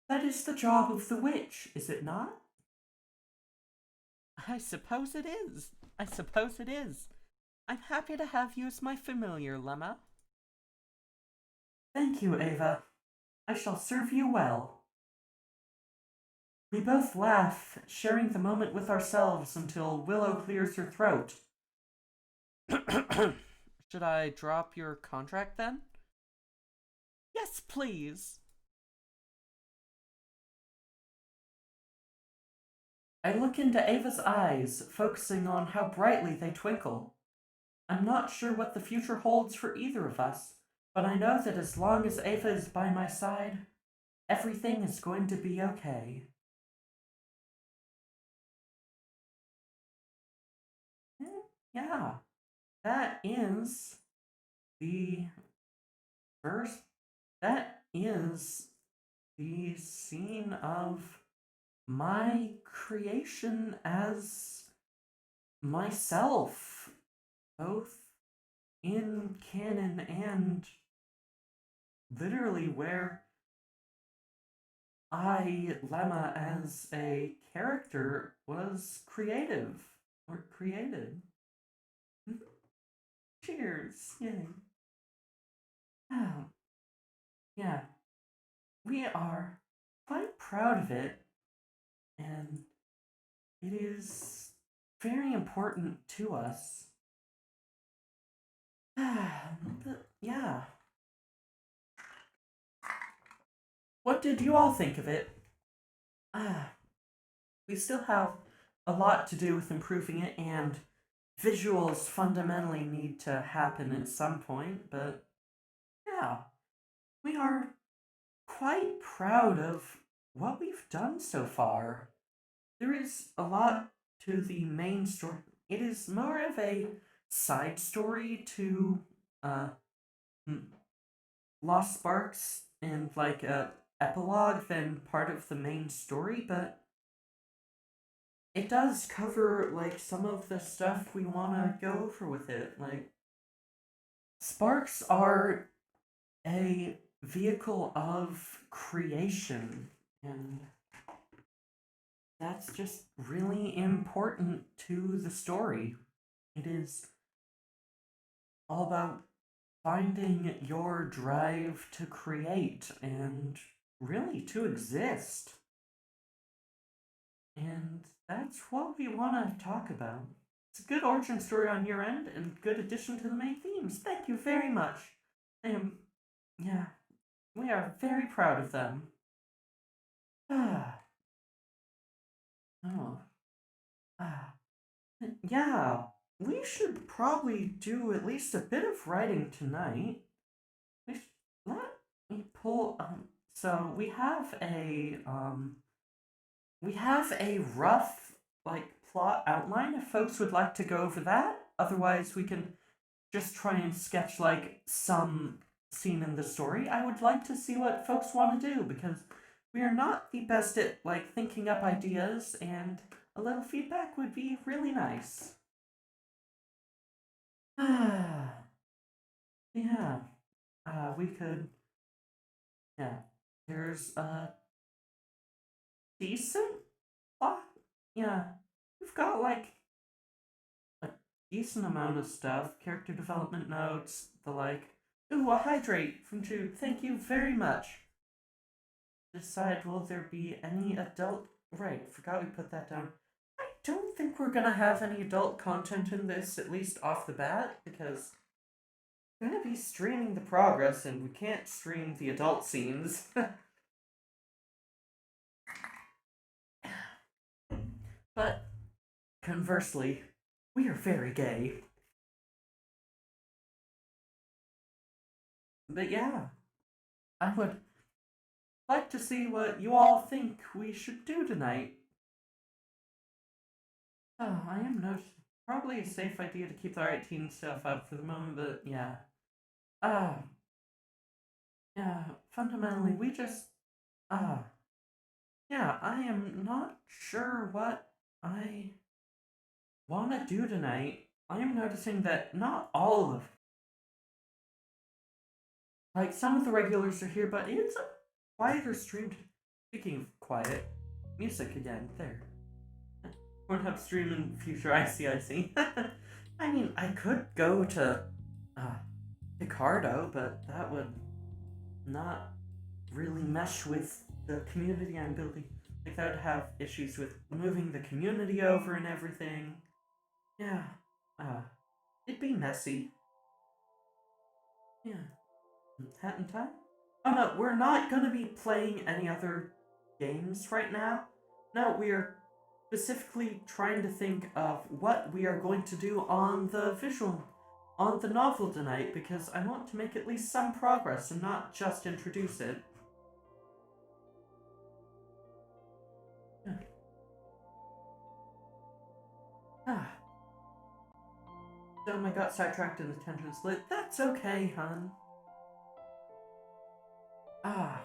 That is the job of the witch, is it not? I suppose it is. I suppose it is. I'm happy to have you as my familiar, Lemma. Thank you, Ava. I shall serve you well. We both laugh, sharing the moment with ourselves until Willow clears her throat. Should I drop your contract then? Yes, please. I look into Ava's eyes, focusing on how brightly they twinkle. I'm not sure what the future holds for either of us, but I know that as long as Ava is by my side, everything is going to be okay. Yeah, that is the first. That is the scene of my creation as myself, both in canon and literally where I, Lemma, as a character, was creative or created. Cheers! Yay! Oh, yeah, we are quite proud of it, and it is very important to us. But yeah, what did you all think of it? Ah, we still have a lot to do with improving it, and visuals fundamentally need to happen at some point, but yeah, we are quite proud of what we've done so far. There is a lot to the main story. It is more of a side story to uh Lost Sparks and like a epilogue than part of the main story, but it does cover like some of the stuff we want to go over with it. Like sparks are a vehicle of creation, and that's just really important to the story. It is all about finding your drive to create and really to exist. And that's what we want to talk about. It's a good origin story on your end and good addition to the main themes. Thank you very much. Yeah, we are very proud of them. Ah, oh, ah, yeah. We should probably do at least a bit of writing tonight. Let me pull. So we have a rough like plot outline. If folks would like to go over that, otherwise we can just try and sketch like some scene in the story. I would like to see what folks want to do because we are not the best at like thinking up ideas, and a little feedback would be really nice. Ah, yeah. We could. Yeah. There's a decent plot. Yeah. We've got like a decent amount of stuff, character development notes, the like. Ooh, a hydrate from Jude. Thank you very much. Decide, will there be any adult... Right, forgot we put that down. I don't think we're gonna have any adult content in this, at least off the bat, because we're gonna be streaming the progress and we can't stream the adult scenes. But, conversely, we are very gay. But yeah, I would like to see what you all think we should do tonight. Oh, I am probably a safe idea to keep the R18 stuff up for the moment, but yeah. Ah, yeah, fundamentally, we just, ah, yeah, I am not sure what I want to do tonight. I am noticing that not all of, like, some of the regulars are here, but it's a quieter stream. Speaking of quiet, music again, there. Pornhub stream in future, I see. I mean, I could go to, Picardo, but that would not really mesh with the community I'm building. Like, that would have issues with moving the community over and everything. Yeah, it'd be messy. Yeah. Hat in time? Oh no, we're not gonna be playing any other games right now. No, we are specifically trying to think of what we are going to do on the novel tonight, because I want to make at least some progress and not just introduce it. Ah. So I got sidetracked and the tension split. That's okay, hun. Ah.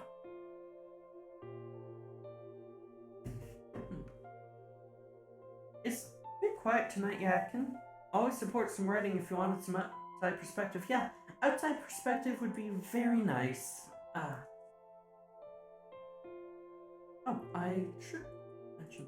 It's a bit quiet tonight, yeah. I can always support some writing if you wanted some outside perspective. Yeah, outside perspective would be very nice. Ah. Oh, I should mention.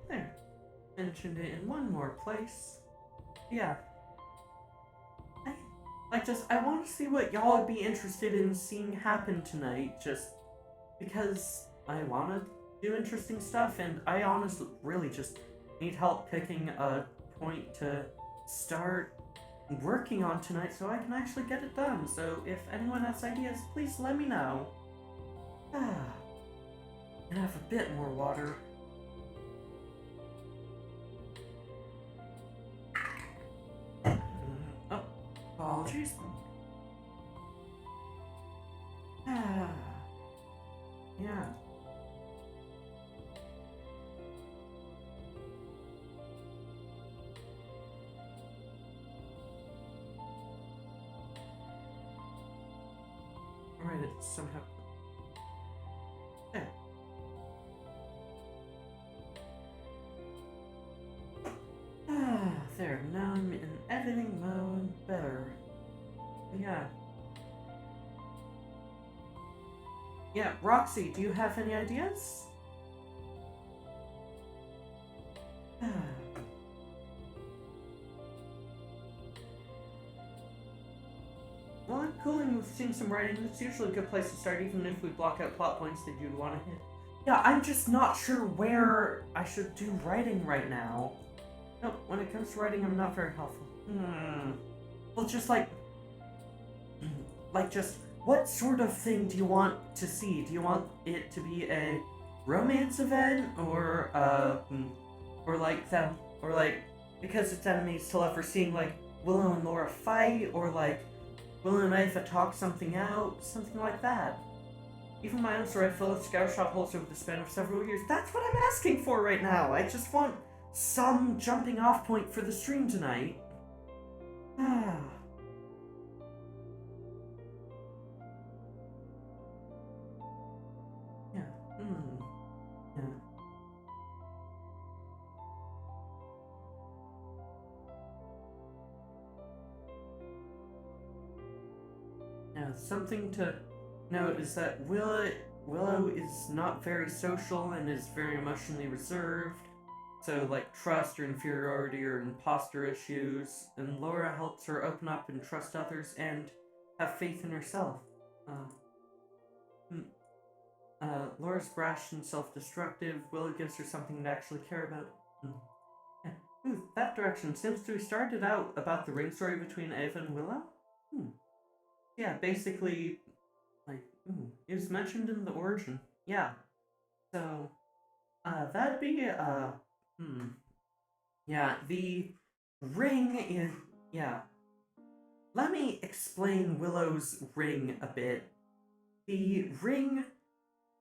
There. Mentioned it in one more place. Yeah. I want to see what y'all would be interested in seeing happen tonight, just because I want to do interesting stuff, and I honestly really just need help picking a point to start working on tonight so I can actually get it done. So if anyone has ideas, please let me know. And have a bit more water. Oh, apologies. Yeah. Alright, it's somehow... There. There, now I'm in editing mode, better. Yeah. Yeah, Roxy, do you have any ideas? Well, I'm cooling with seeing some writing. It's usually a good place to start, even if we block out plot points that you'd want to hit. Yeah, I'm just not sure where I should do writing right now. No, when it comes to writing, I'm not very helpful. Well, just just, what sort of thing do you want to see? Do you want it to be a romance event, or because it's enemies to lovers, seeing, like, Willow and Laura fight, or, like, Willow and Aoife talk something out, something like that. Even my own story, I filled a scout shop holes over the span of several years. That's what I'm asking for right now. I just want some jumping off point for the stream tonight. Yeah. Yeah. something to note is that Willow is not very social and is very emotionally reserved. So, like, trust or inferiority or imposter issues. And Laura helps her open up and trust others and have faith in herself. Laura's brash and self-destructive. Willow gives her something to actually care about. Yeah. Ooh, that direction seems to have started out about the ring story between Ava and Willow. Yeah, basically, like, it was mentioned in the origin. Yeah. So, that'd be, yeah, the ring is, yeah. Let me explain Willow's ring a bit. The ring,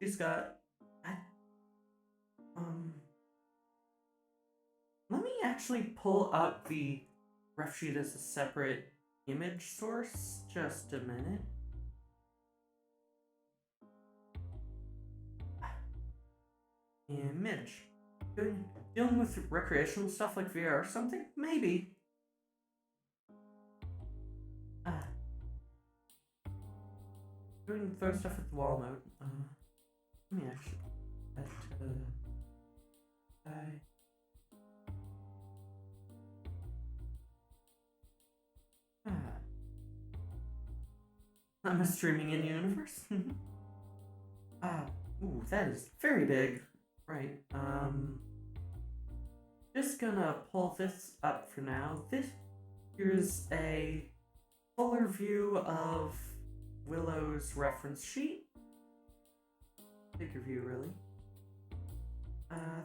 she's got, let me actually pull up the ref sheet as a separate image source. Just a minute. Image. Dealing with recreational stuff like VR or something? Maybe. Doing throw stuff at the wall mode. Let me actually. I'm a streaming in universe. Ooh, that is very big. Right. Just gonna pull this up for now. Here's a fuller view of Willow's reference sheet. Bigger view, really.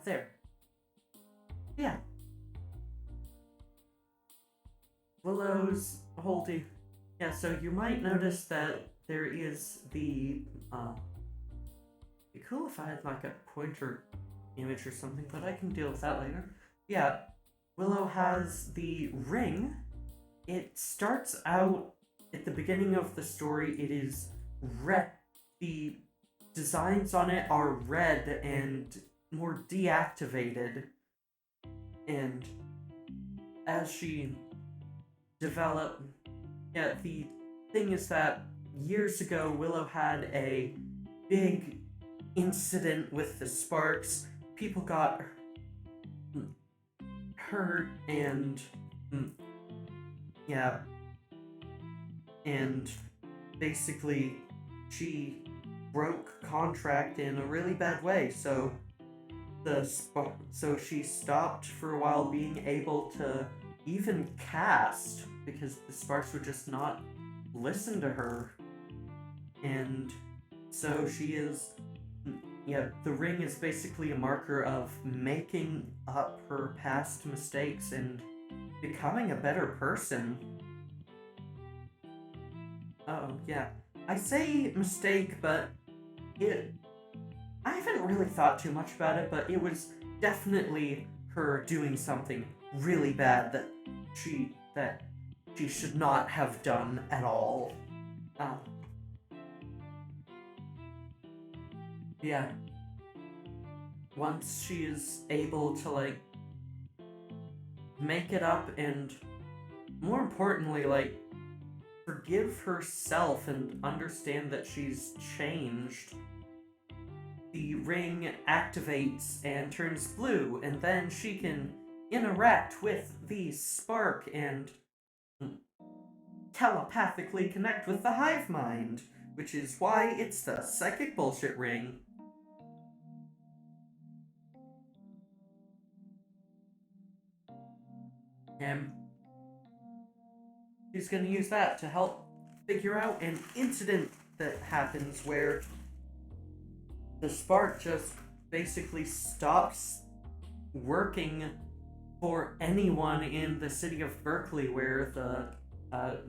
There. Yeah. Willow's holding. Yeah, so you might notice that there is the, it'd be cool if I had like a pointer image or something, but I can deal with that later. Yeah, Willow has the ring. It starts out at the beginning of the story, it is red. The designs on it are red and more deactivated. And as she developed, yeah, the thing is that years ago, Willow had a big incident with the sparks. People got hurt and, yeah, and basically she broke contract in a really bad way, so she stopped for a while being able to even cast because the sparks would just not listen to her. And so she is, yeah, the ring is basically a marker of making up her past mistakes and becoming a better person. Oh, yeah. I say mistake, but I haven't really thought too much about it, but it was definitely her doing something really bad that she should not have done at all. Yeah. Once she is able to, like, make it up and, more importantly, like, forgive herself and understand that she's changed, the ring activates and turns blue, and then she can interact with the spark and telepathically connect with the hive mind, which is why it's the psychic bullshit ring. And she's gonna use that to help figure out an incident that happens where the spark just basically stops working for anyone in the city of Berkeley where the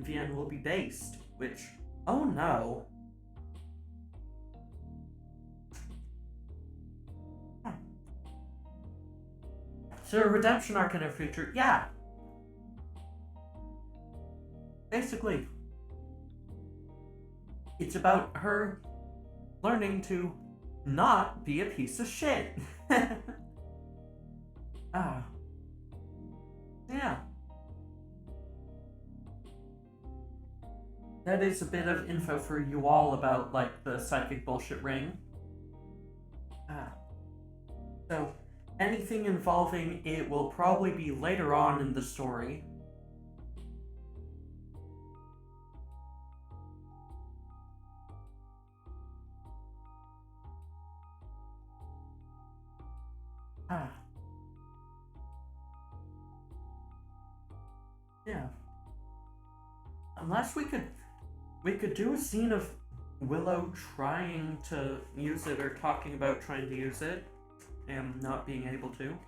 VN will be based, which, oh no. So a redemption arc in her future, yeah. Basically, it's about her learning to not be a piece of shit. Yeah. that is a bit of info for you all about, like, the psychic bullshit ring. So, anything involving it will probably be later on in the story. Yeah. Unless we could do a scene of Willow trying to use it or talking about trying to use it and not being able to.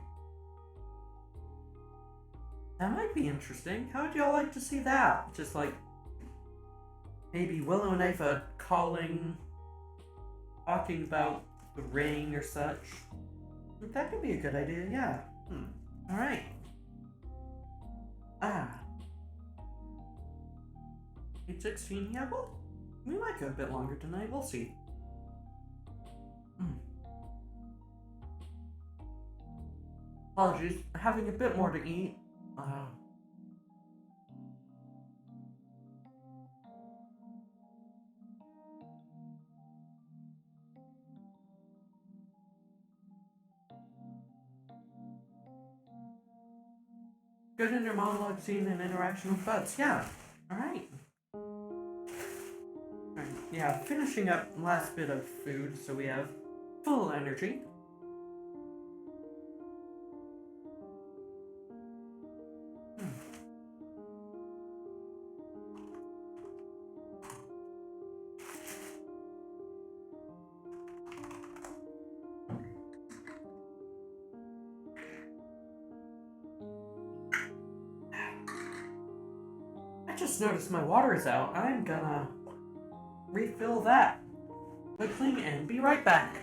That might be interesting. How would y'all like to see that? Just like maybe Willow and Ava talking about the ring or such. That could be a good idea, yeah. Alright. 8:16, yeah, well, we might go a bit longer tonight, we'll see. Apologies, having a bit more to eat. Good inner monologue scene and interaction with buds, yeah. Alright. Yeah, finishing up last bit of food, so we have full energy. I just noticed my water is out. I'm gonna refill that quickly and be right back.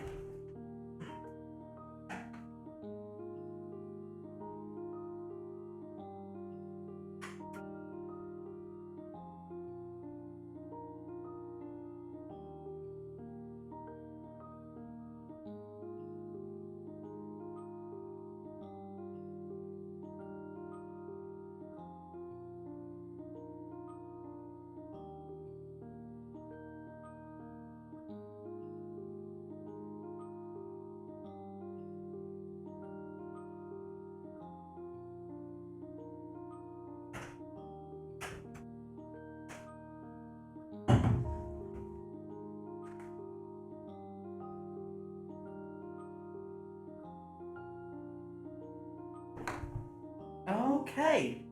Okay,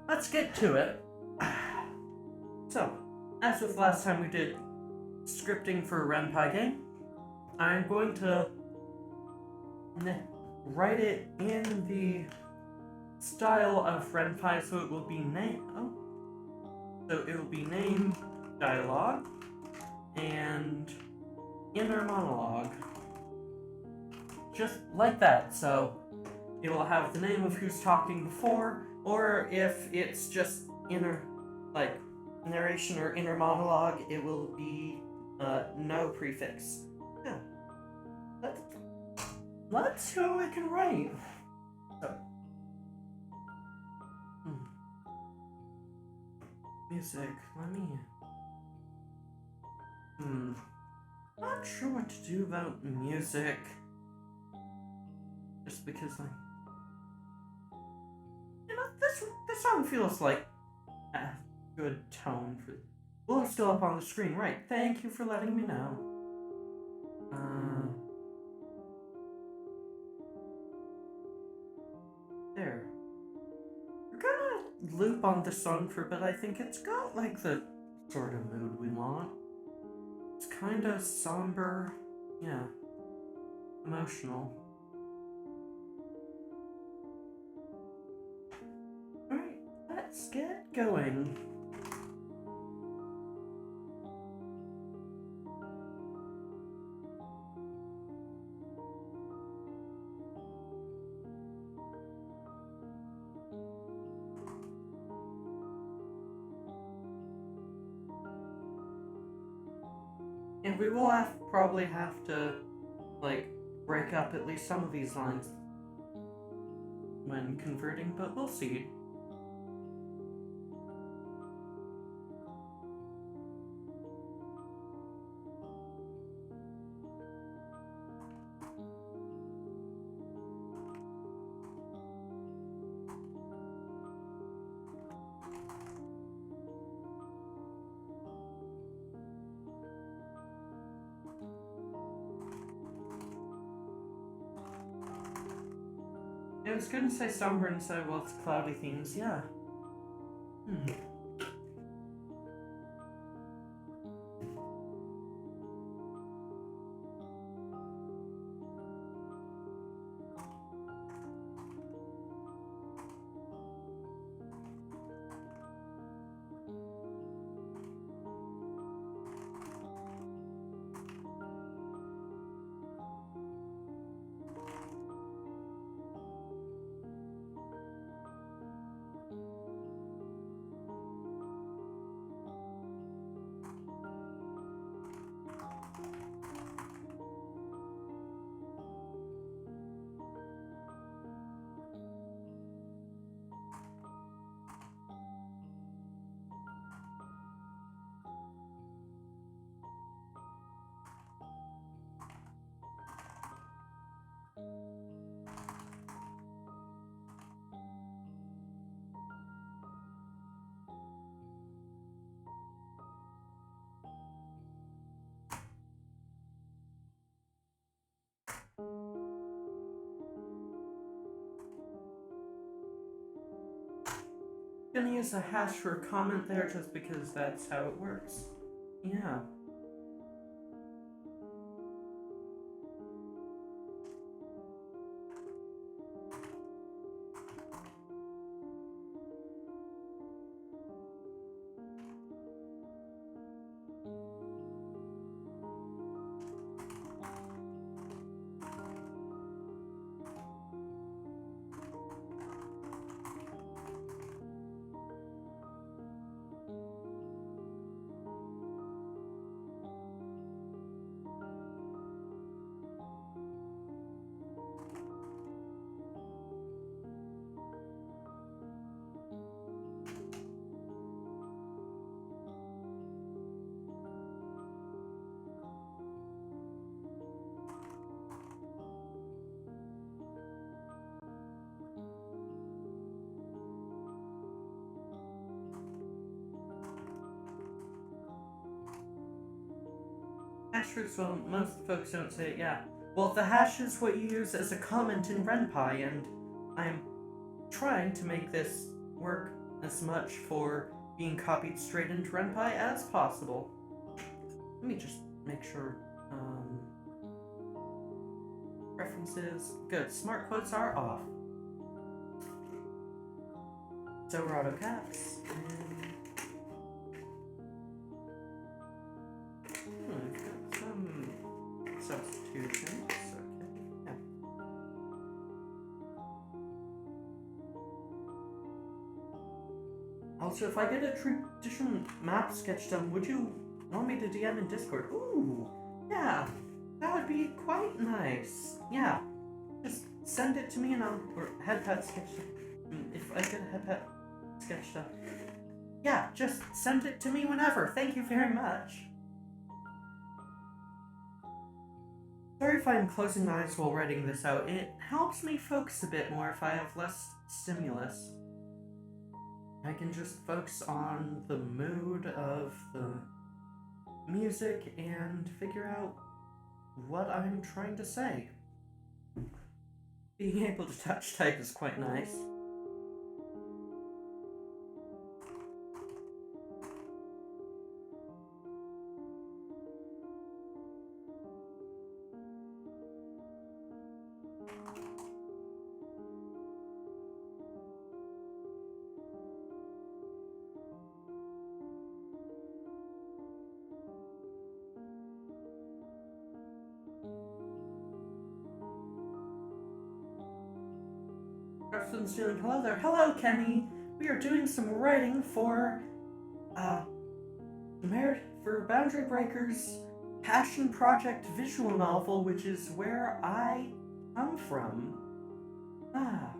let's get to it. So, as with last time we did scripting for a Renpai game, I'm going to write it in the style of Renpai, so it will be name dialogue and inner monologue, just like that. So it will have the name of who's talking before, or if it's just inner, like, narration or inner monologue, it will be no prefix. Yeah. Let's see what I can write. So. Music, let me... Not sure what to do about music. Just because, like... You know, this song feels like a good tone for... Well, it's still up on the screen, right. Thank you for letting me know. There. We're gonna loop on the song for a bit. I think it's got, like, the sort of mood we want. It's kind of somber. Yeah. Emotional. Alright, let's get going. And we will probably have to, like, break up at least some of these lines when converting, but we'll see. I was gonna say somber inside while it's cloudy themes, yeah. Gonna use a hash for a comment there just because that's how it works. Yeah. Hash roots, well, most folks don't say it, yeah. Well, the hash is what you use as a comment in RenPy, and I'm trying to make this work as much for being copied straight into RenPy as possible. Let me just make sure. References. Good. Smart quotes are off. So we're auto caps. And got some substitutions. Okay. Yeah. Also, if I get a traditional map sketch done, would you want me to DM in Discord? Ooh, yeah, that would be quite nice. Yeah, just send it to me and I'll, or headpad sketch. If I get a headpad sketch done, yeah, just send it to me whenever. Thank you very much. Sorry if I'm closing my eyes while writing this out. It helps me focus a bit more if I have less stimulus. I can just focus on the mood of the music and figure out what I'm trying to say. Being able to touch type is quite nice. Preston's doing hello there. Hello, Kenny. We are doing some writing for Merit for Boundary Breakers Passion Project visual novel, which is where I come from. Ah.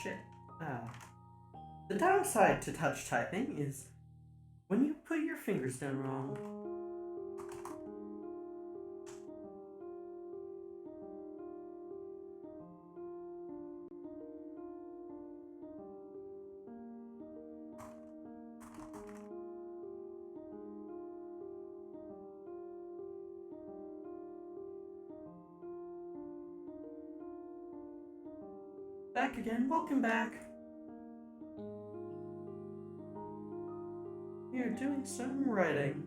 shit. The downside to touch typing is when you put your fingers down wrong. Back again, welcome back. We are doing some writing.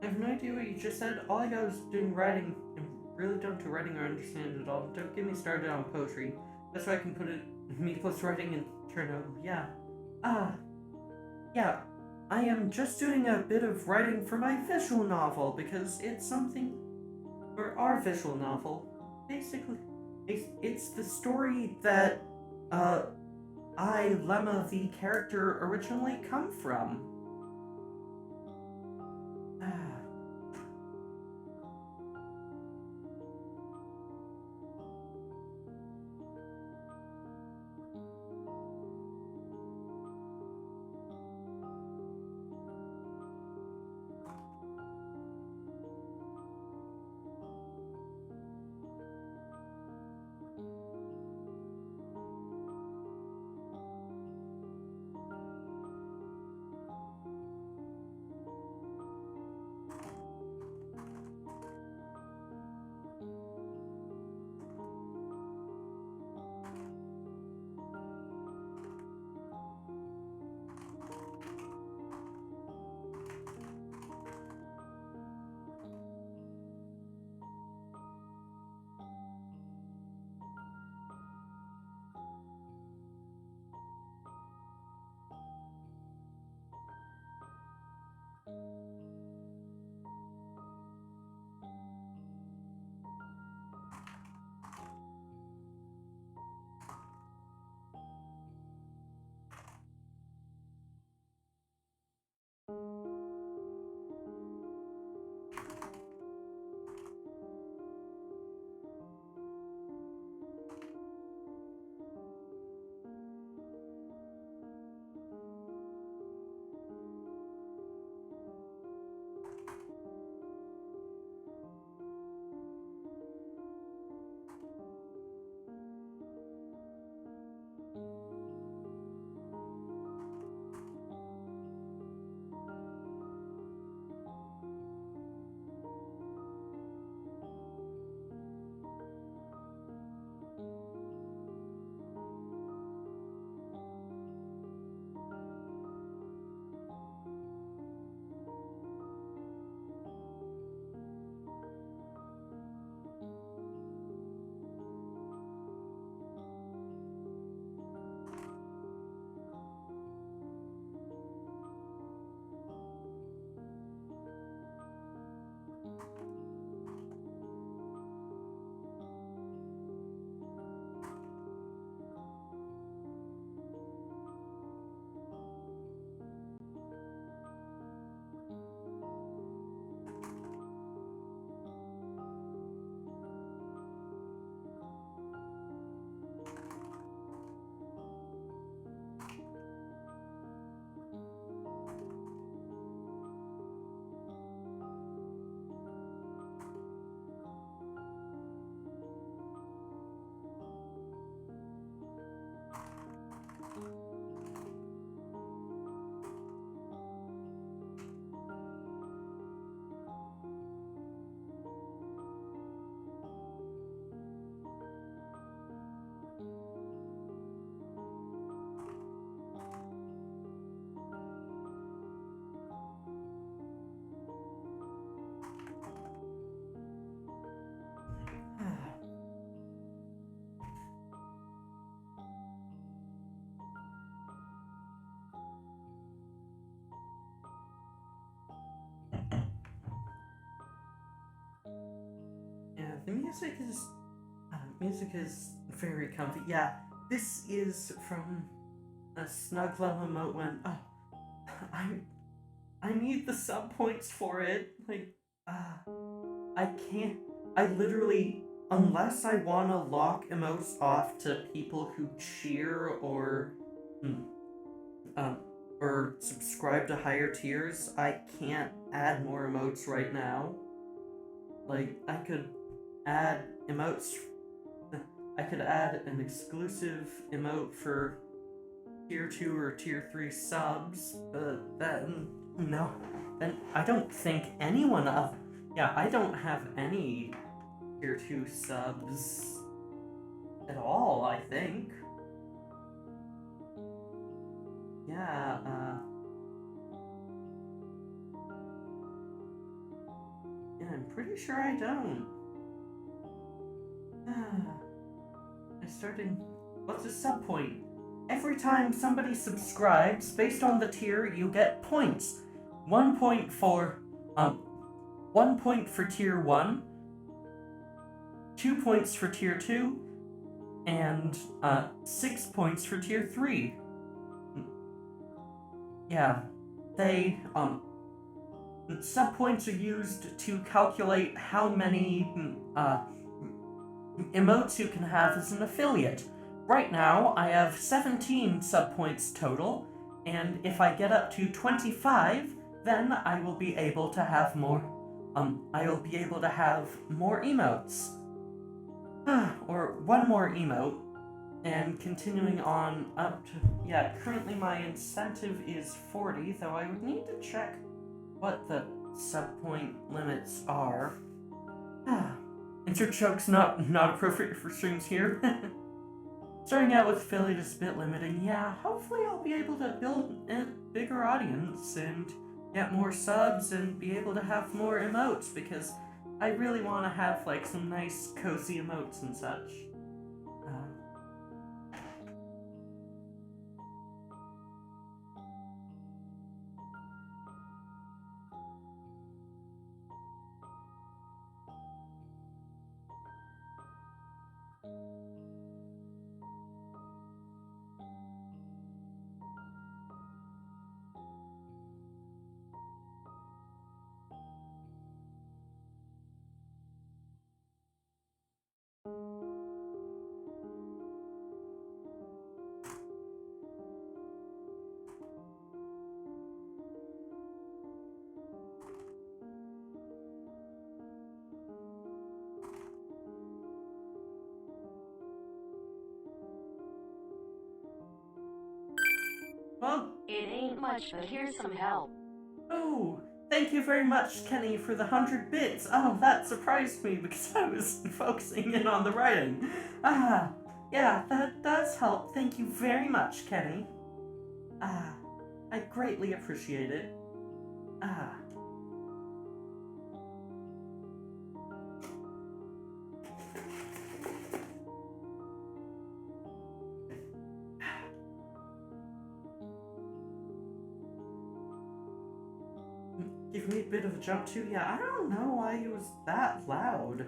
I have no idea what you just said. All I got was doing writing, and really don't do writing or understand it at all. Don't get me started on poetry. That's why I can put it me plus writing and Chernobyl. Yeah. Yeah. I am just doing a bit of writing for my visual novel because it's something for our visual novel. Basically, it's the story that Lemma, the character, originally come from. music is very comfy. Yeah, this is from a Snug Love emote when, oh, I, I need the sub points for it. Like, I can't, I literally, unless I want to lock emotes off to people who cheer mm, um, or subscribe to higher tiers, I can't add more emotes right now. Like, I could add emotes. I could add an exclusive emote for tier 2 or tier 3 subs, but then, no. Then I don't think anyone of. Yeah, I don't have any tier 2 subs at all, I think. Yeah, yeah, I'm pretty sure I don't. I'm starting. What's a sub point? Every time somebody subscribes, based on the tier, you get points. 1 point for 1 point for tier 1, 2 points for tier 2, and 6 points for tier 3. Yeah, they sub points are used to calculate how many emotes you can have as an affiliate. Right now, I have 17 sub points total, and if I get up to 25, then I will be able to have more. I will be able to have more emotes, or one more emote, and continuing on up to. Yeah, currently my incentive is 40, though I would need to check what the sub point limits are. Insert joke's not appropriate for streams here. Starting out with affiliate is a bit limiting. Yeah, hopefully I'll be able to build a bigger audience and get more subs and be able to have more emotes, because I really want to have like some nice cozy emotes and such. Well, it ain't much, but here's some help. Oh, thank you very much, Kenny, for the 100 bits. Oh, that surprised me because I was focusing in on the writing. Yeah, that does help. Thank you very much, Kenny. I greatly appreciate it. Give me a bit of a jump too. Yeah, I don't know why it was that loud.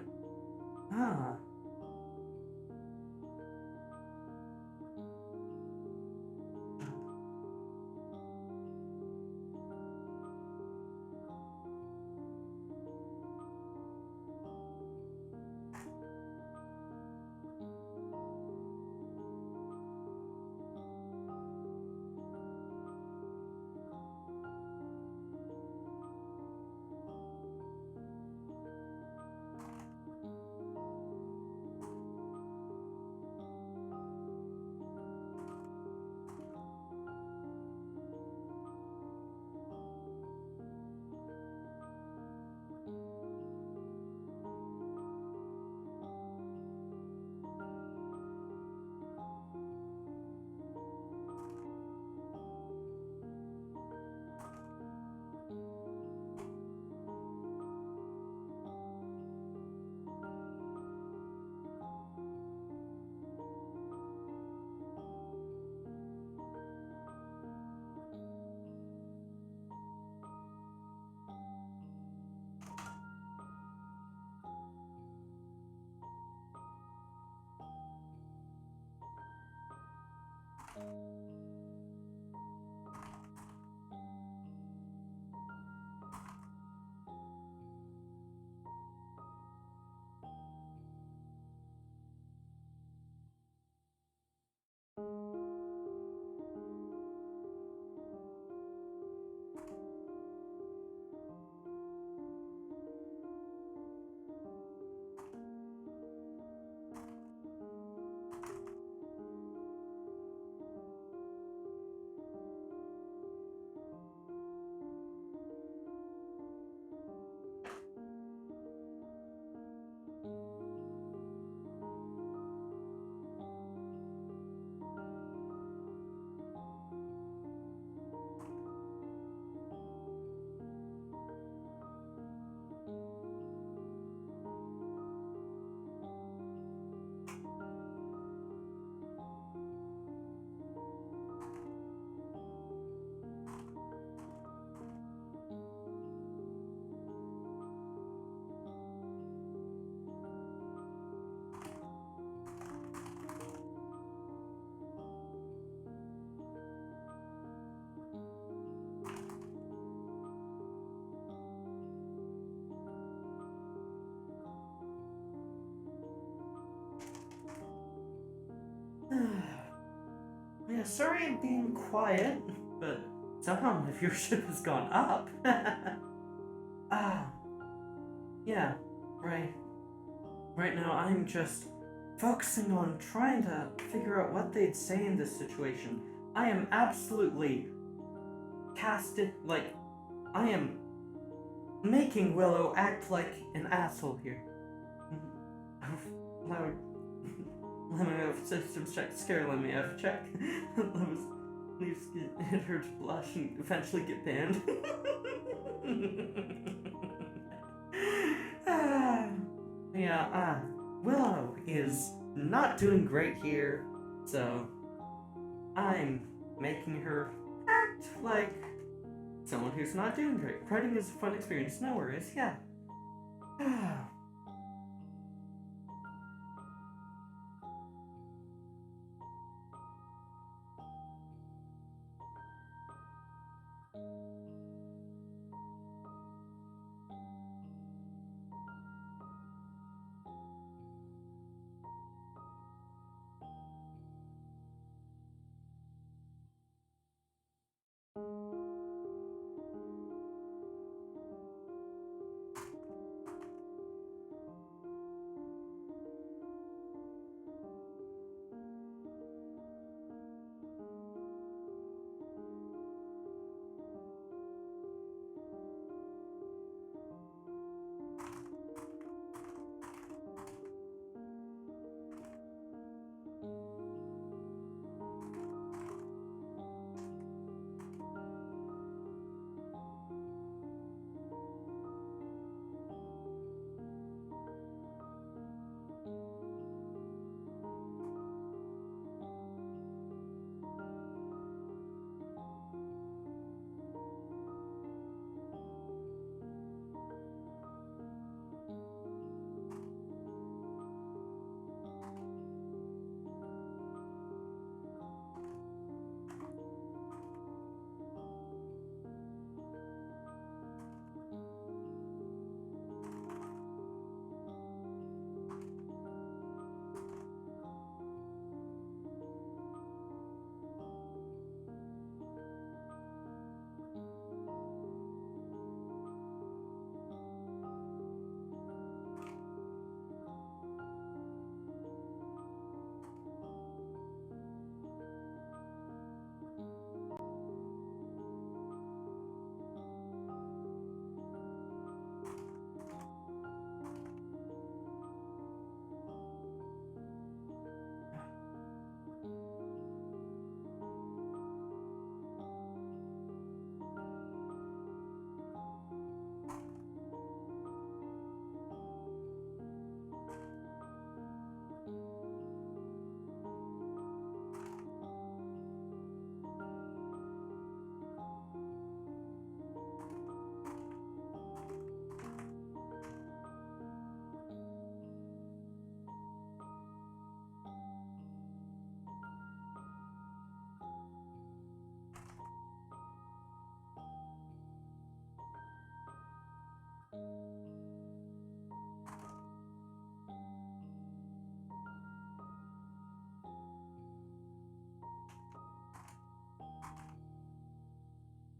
Yeah, sorry I'm being quiet, but somehow my viewership has gone up. Ah, yeah, right. Right now I'm just focusing on trying to figure out what they'd say in this situation. I am absolutely casted, like, I am making Willow act like an asshole here. Loud. Let me have systems check. Scare, let me have check. Please get her to blush and eventually get banned. Willow is not doing great here, so I'm making her act like someone who's not doing great. Writing is a fun experience, no worries, yeah.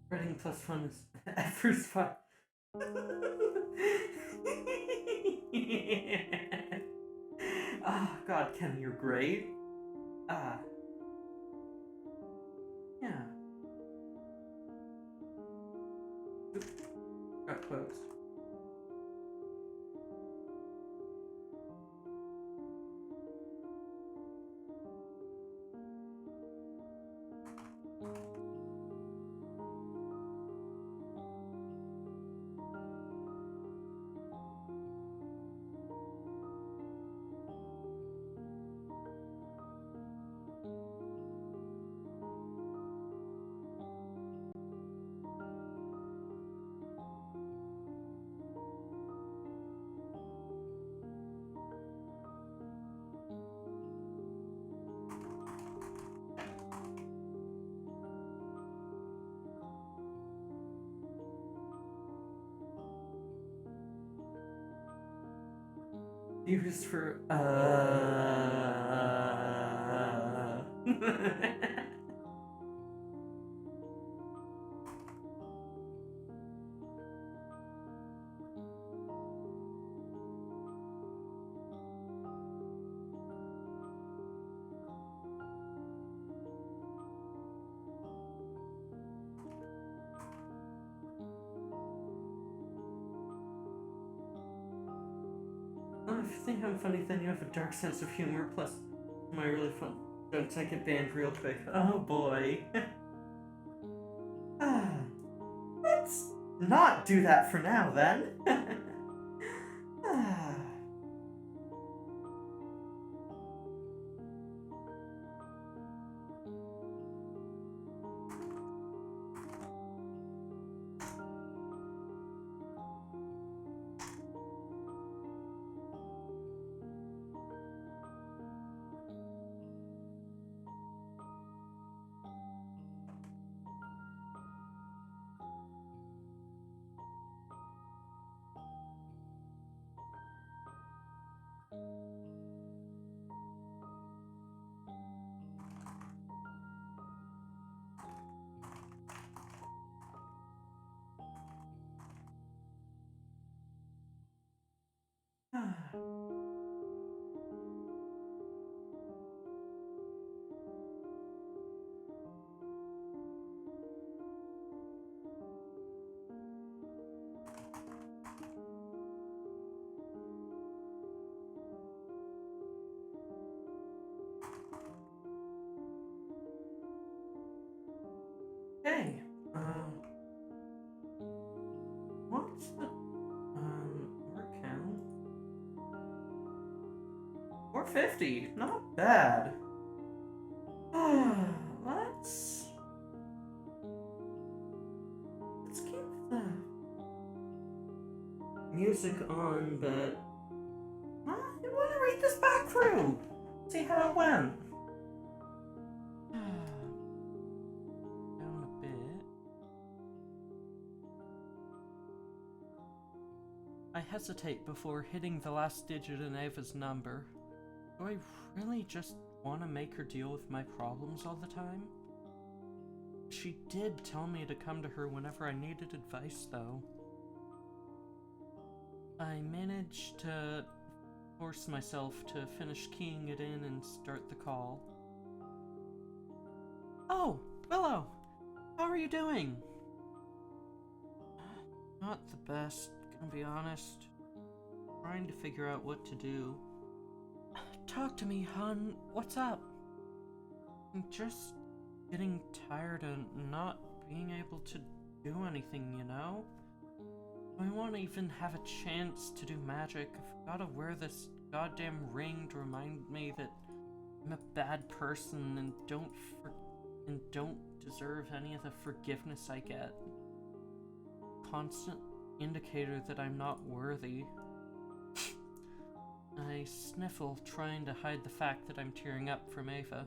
Writing plus fun is at first fun. Oh god, Kenny, you're great. Yeah. Oops, got closed. Used for Well, if you think I'm funny, then you have a dark sense of humor. Plus, am I really fun? Don't I get banned real quick? Oh boy. Let's not do that for now, then. Hey, what's the, word count? 450, not bad. Let's keep the music on, but I want to read this back through. See how it went. Down a bit. I hesitate before hitting the last digit in Ava's number. Do I really just want to make her deal with my problems all the time? She did tell me to come to her whenever I needed advice, though. I managed to force myself to finish keying it in and start the call. Oh, Willow! How are you doing? Not the best, gonna be honest. Trying to figure out what to do. Talk to me, hon. What's up? I'm just getting tired of not being able to do anything, you know? I won't even have a chance to do magic. I've gotta wear this goddamn ring to remind me that I'm a bad person and don't deserve any of the forgiveness I get. Constant indicator that I'm not worthy. I sniffle, trying to hide the fact that I'm tearing up from Ava.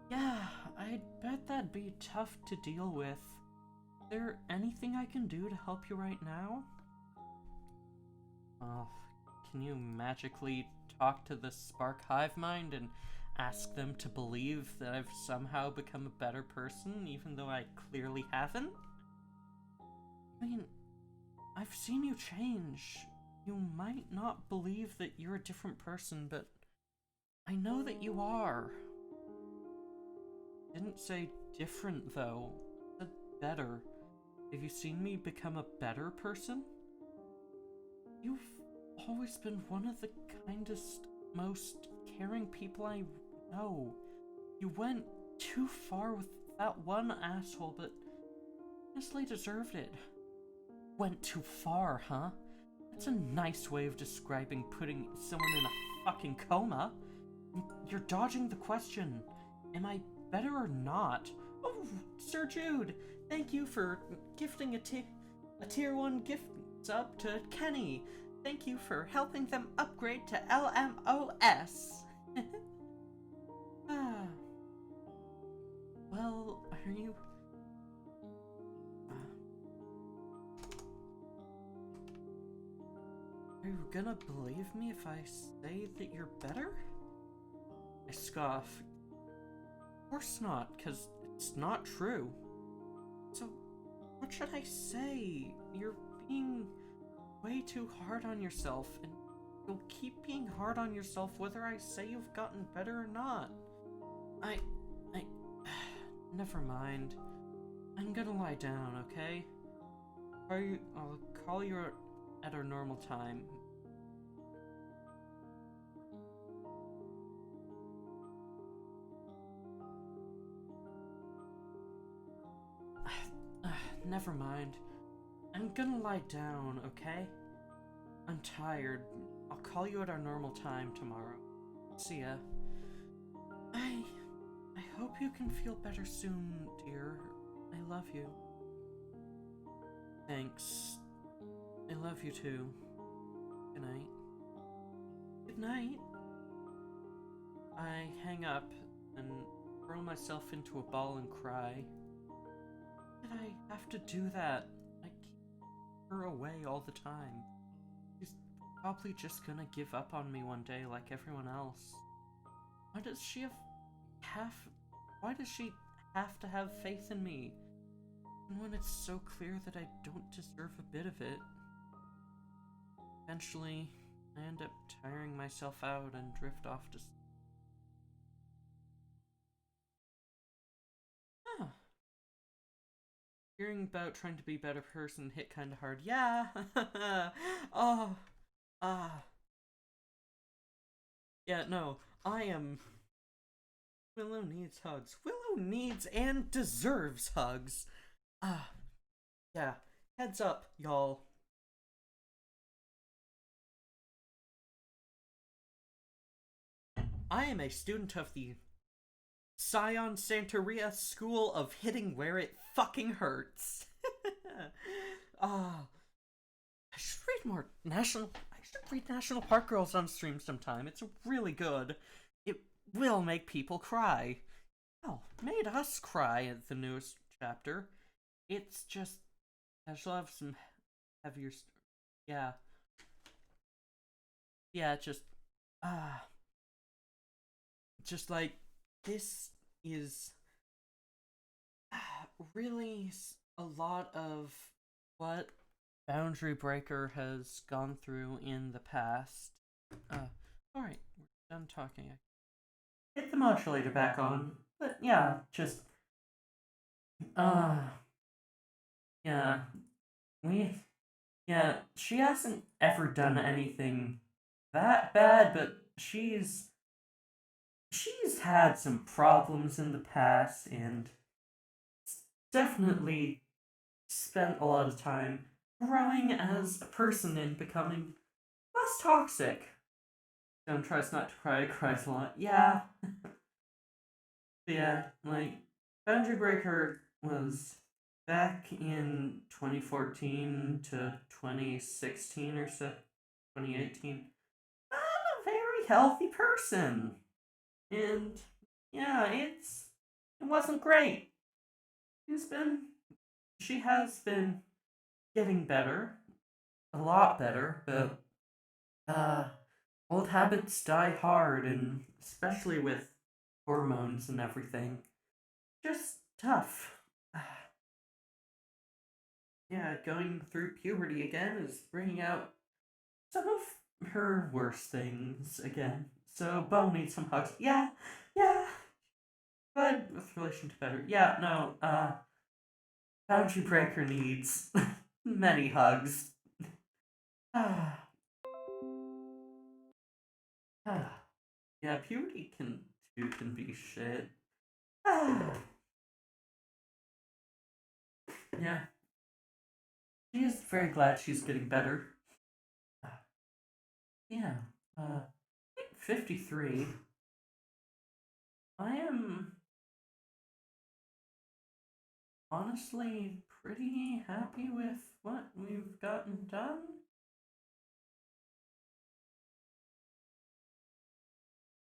Yeah, I bet that'd be tough to deal with. Is there anything I can do to help you right now? Can you magically talk to the Spark Hive Mind and ask them to believe that I've somehow become a better person, even though I clearly haven't? I mean, I've seen you change. You might not believe that you're a different person, but I know that you are. Didn't say different, though. Said better. Have you seen me become a better person? You've always been one of the kindest, most caring people I know. You went too far with that one asshole, but honestly deserved it. Went too far, huh? That's a nice way of describing putting someone in a fucking coma. You're dodging the question. Am I better or not? Oh, Sir Jude, thank you for gifting a tier 1 gift sub to Kenny. Thank you for helping them upgrade to LMOS. Well, are you... Are you gonna believe me if I say that you're better? I scoff. Of course not, because it's not true. So, what should I say? You're being way too hard on yourself, and you'll keep being hard on yourself whether I say you've gotten better or not. Never mind. I'm gonna lie down, okay? I'll call you at our normal time. never mind. I'm gonna lie down, okay? I'm tired. I'll call you at our normal time tomorrow. See ya. I hope you can feel better soon, dear. I love you. Thanks. I love you too. Good night. Good night. I hang up and throw myself into a ball and cry. Did I have to do that? I keep her away all the time. She's probably just gonna give up on me one day like everyone else. Why does she have to have faith in me? And when it's so clear that I don't deserve a bit of it. Eventually, I end up tiring myself out and drift off to sleep. Huh. Hearing about trying to be a better person hit kinda hard. Yeah! Oh. Yeah, no. I am... Willow needs hugs. Willow needs and deserves hugs. Yeah. Heads up, y'all. I am a student of the Scion Santeria School of Hitting Where It Fucking Hurts. I should read National Park Girls on stream sometime. It's really good. It will make people cry. Well, made us cry at the newest chapter. It's just... I shall have some heavier... Yeah. Yeah, just like, this is really a lot of what Boundary Breaker has gone through in the past. Alright, we're done talking. Hit the modulator back on. But yeah, just... Yeah. Yeah, she hasn't ever done anything that bad, but she's had some problems in the past, and definitely spent a lot of time growing as a person and becoming less toxic. Don't tries not to cry, cries a lot. Yeah. Yeah, like, Boundary Breaker was back in 2014 to 2016 or so, 2018. Not a very healthy person. And yeah, it wasn't great. She has been getting better, a lot better, but old habits die hard, and especially with hormones and everything, just tough. Yeah, going through puberty again is bringing out some of her worst things again. So Bo needs some hugs. Yeah. But with relation to better. Yeah, no, Boundary Breaker needs many hugs. Yeah, puberty can be shit. Yeah. She is very glad she's getting better. Yeah. 53. I am honestly pretty happy with what we've gotten done.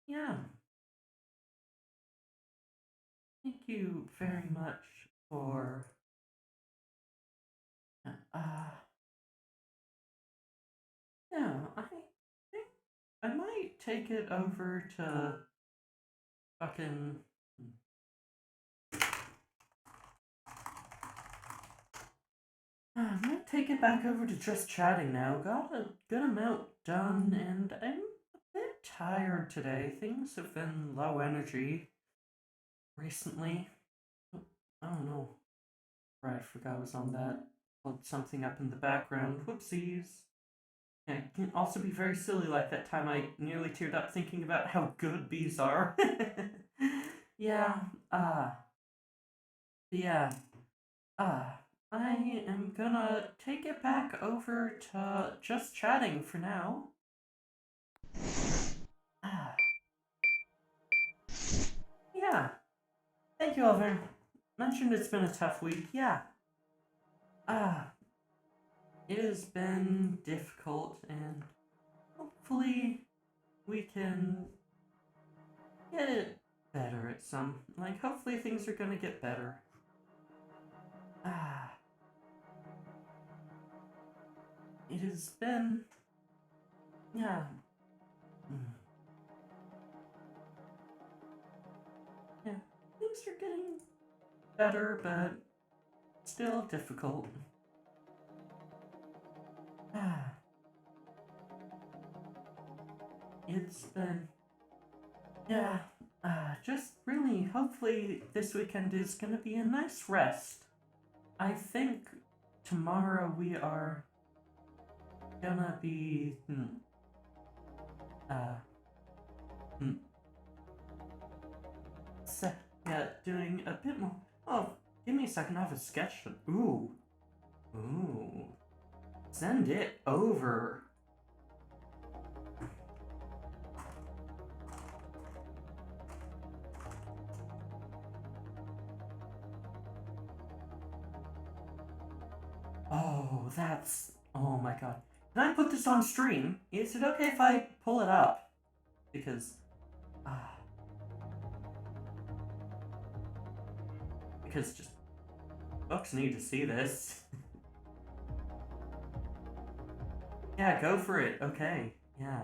Yeah. Thank you very much for yeah, I think I might take it over to fucking I'm gonna take it back over to just chatting now. Got a good amount done, and I'm a bit tired today. Things have been low energy recently. I don't know. Right, I forgot I was on that. Pulled something up in the background. Whoopsies. Yeah, it can also be very silly, like that time I nearly teared up thinking about how good bees are. Yeah, yeah, I am gonna take it back over to just chatting for now. Ah, yeah. Thank you, Alvin. Mentioned it's been a tough week. Yeah. Ah, it has been difficult, and hopefully we can get it better at some. Like, hopefully things are gonna get better. Ah. It has been. Yeah. Mm. Yeah. Things are getting better, but still difficult. Ah. It's been. Yeah. Just really, hopefully this weekend is gonna be a nice rest. I think tomorrow we are gonna be. Uh. Hmm, yeah, doing a bit more. Oh, give me a second. I have a sketch. Ooh. Ooh. Send it over. Oh, that's. Oh my god. Can I put this on stream? Is it okay if I pull it up? Because. Because just. Folks need to see this. Yeah, go for it. Okay. Yeah.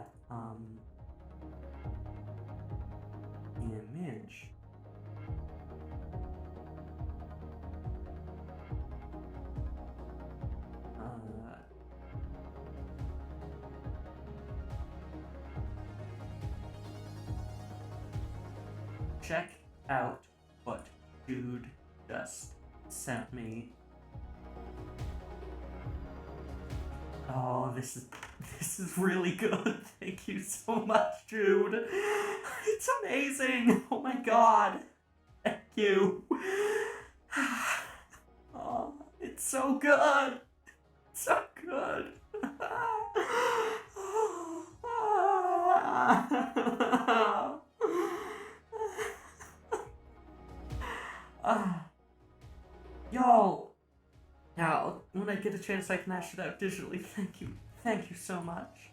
Image. Check out what dude just sent me. Oh, this is really good. Thank you so much, Jude. It's amazing. Oh my god. Thank you. Oh, it's so good. So good. Y'all. Now, when I get a chance, I can hash it out digitally. Thank you. Thank you so much.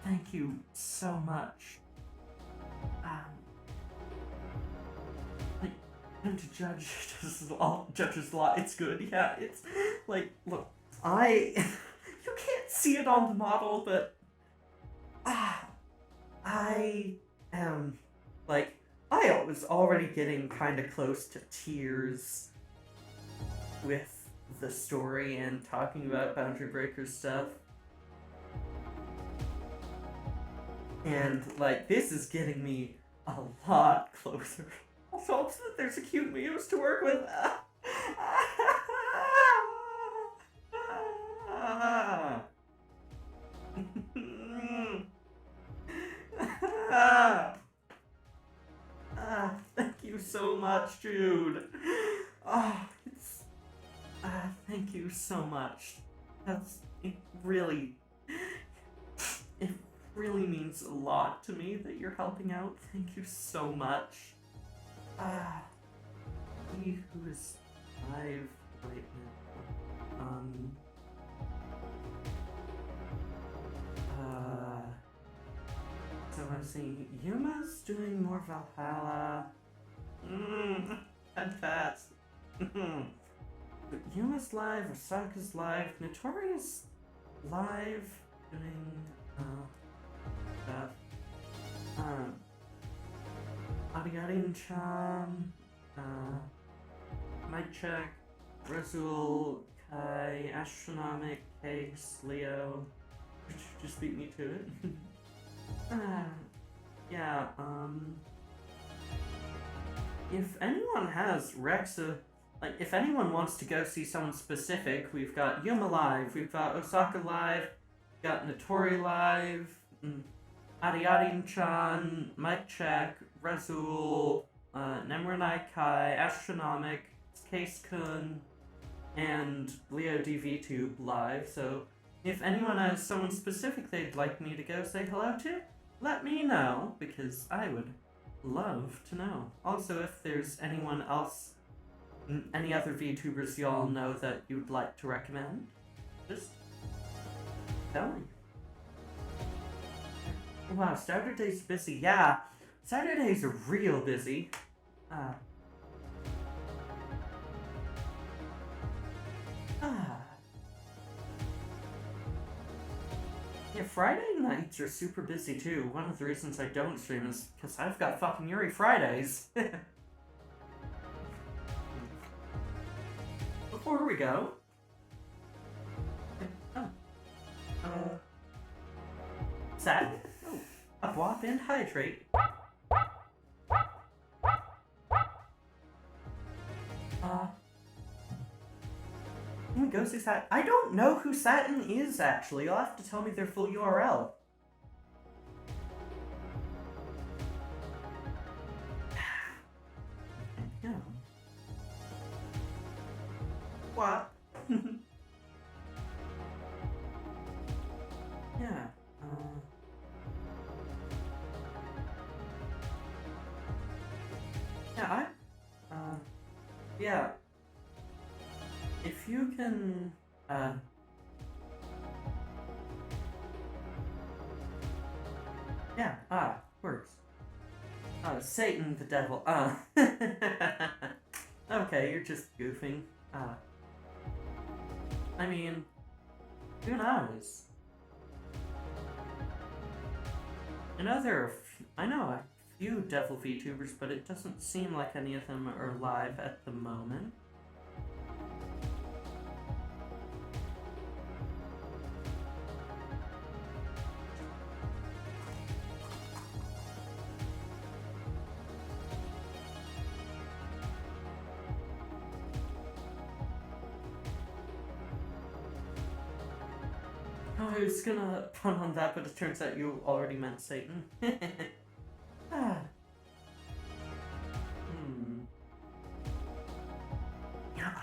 Thank you so much. And to judge judge's law, it's good. Yeah, it's like, look, you can't see it on the model, but I am like, I was already getting kind of close to tears with the story and talking about Boundary Breaker stuff. And, like, this is getting me a lot closer. Also hopes that there's a cute muse to work with. Thank you so much, Jude. Thank you so much. It really means a lot to me that you're helping out. Thank you so much. He who is live right now. So I'm seeing Yuma's doing more Valhalla. And fast. Yuma's live, Osaka's live, Notorious live doing stuff. Arigarin-chan, Mic Check, Razul, Kai, Astronomic, Case, Leo, just beat me to it. Yeah, if anyone has Rexa, like, if anyone wants to go see someone specific, we've got Yuma live, we've got Osaka live, we've got Notori live, Ariarin-chan, Mic Check, Razul, Nemranai Kai, Astronomic, Case Kun, and Leo DVTube live, so if anyone has someone specific they'd like me to go say hello to, let me know, because I would love to know. Also, if there's anyone else, any other VTubers y'all know that you'd like to recommend, just tell me. Wow, Saturday's busy. Yeah, Saturdays are real busy. Yeah, Friday nights are super busy too. One of the reasons I don't stream is because I've got fucking Yuri Fridays. Before we go... Sad? Oh, a WAP and hydrate. Can we go see Satin? I don't know who Satin is, actually. You'll have to tell me their full URL. Yeah. What? Yeah. Yeah, yeah. If you can, yeah, works. Satan the devil, Okay, you're just goofing, I mean, who knows? I know a few devil VTubers, but it doesn't seem like any of them are live at the moment. I was gonna pun on that, but it turns out you already meant Satan. Yeah,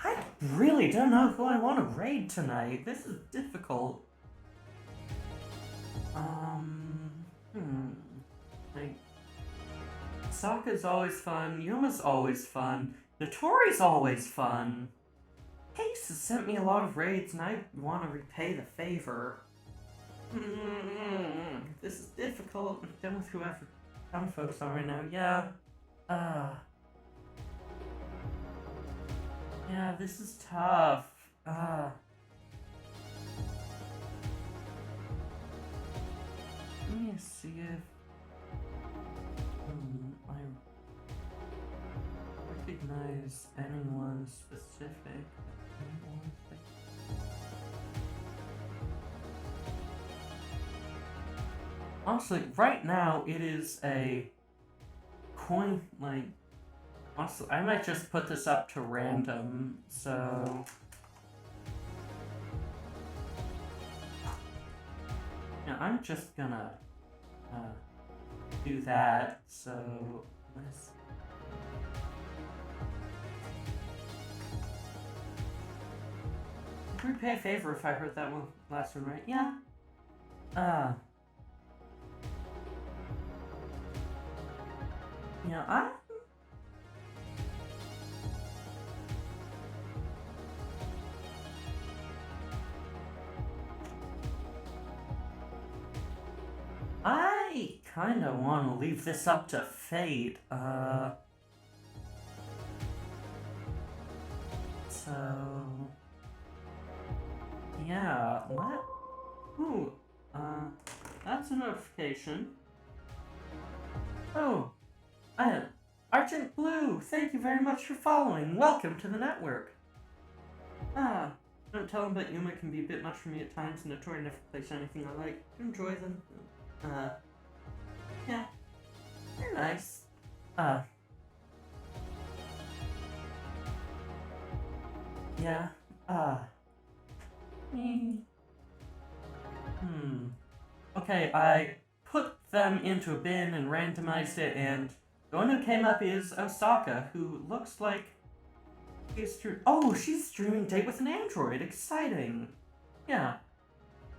I really don't know who I want to raid tonight. This is difficult. Like, Sokka's always fun, Yuma's always fun, Notori's always fun. Case has sent me a lot of raids and I want to repay the favor. This is difficult. I'm done with whoever some folks are right now. Yeah. Yeah, this is tough. Let me see if I recognize anyone specific. Honestly, right now it is a coin, like, honestly, I might just put this up to random, so... Yeah, I'm just gonna, do that, so, let's... Repay a favor if I heard that one, last one right? Yeah. Yeah, I kinda wanna leave this up to fate, so... Yeah, what? Ooh, that's a notification. Oh, Argent Blue, thank you very much for following. Welcome to the network. Don't tell him that Yuma can be a bit much for me at times, and Notori never plays anything I like. Enjoy them. Yeah. They're nice. Yeah. Okay, I put them into a bin and randomized it, and The one who came up is Osaka, who looks like she's she's streaming date with an android. Exciting. Yeah.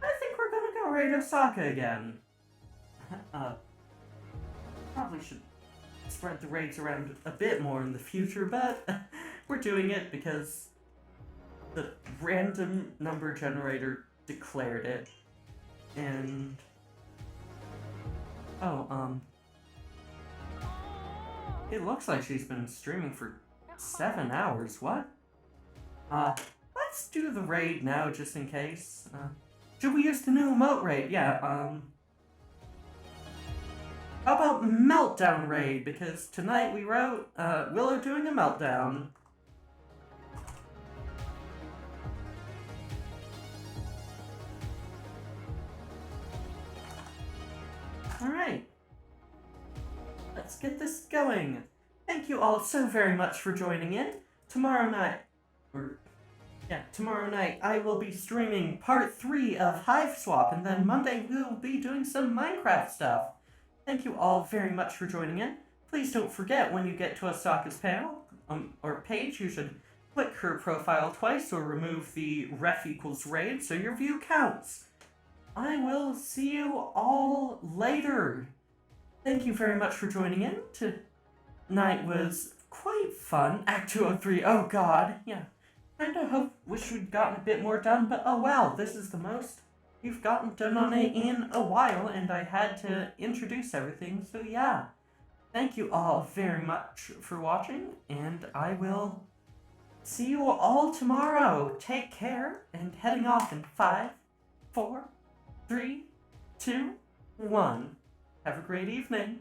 I think we're gonna go raid Osaka again. Probably should spread the raids around a bit more in the future, but we're doing it because the random number generator declared it. And it looks like she's been streaming for 7 hours. What? Let's do the raid now just in case. Should we use the new emote raid? Yeah, how about Meltdown Raid? Because tonight we wrote, Willow doing a meltdown. Alright. Let's get this going. Thank you all so very much for joining in. Tomorrow night, I will be streaming part 3 of Hive Swap, and then Monday we'll be doing some Minecraft stuff. Thank you all very much for joining in. Please don't forget, when you get to Osaka's panel, or page, you should click her profile twice or remove the ref equals raid so your view counts. I will see you all later. Thank you very much for joining in. Tonight was quite fun. Act 203, oh god. Yeah, wish we'd gotten a bit more done, but oh well, this is the most we've gotten done on it in a while, and I had to introduce everything, so yeah. Thank you all very much for watching, and I will see you all tomorrow. Take care, and heading off in 5, 4, 3, 2, 1. Have a great evening.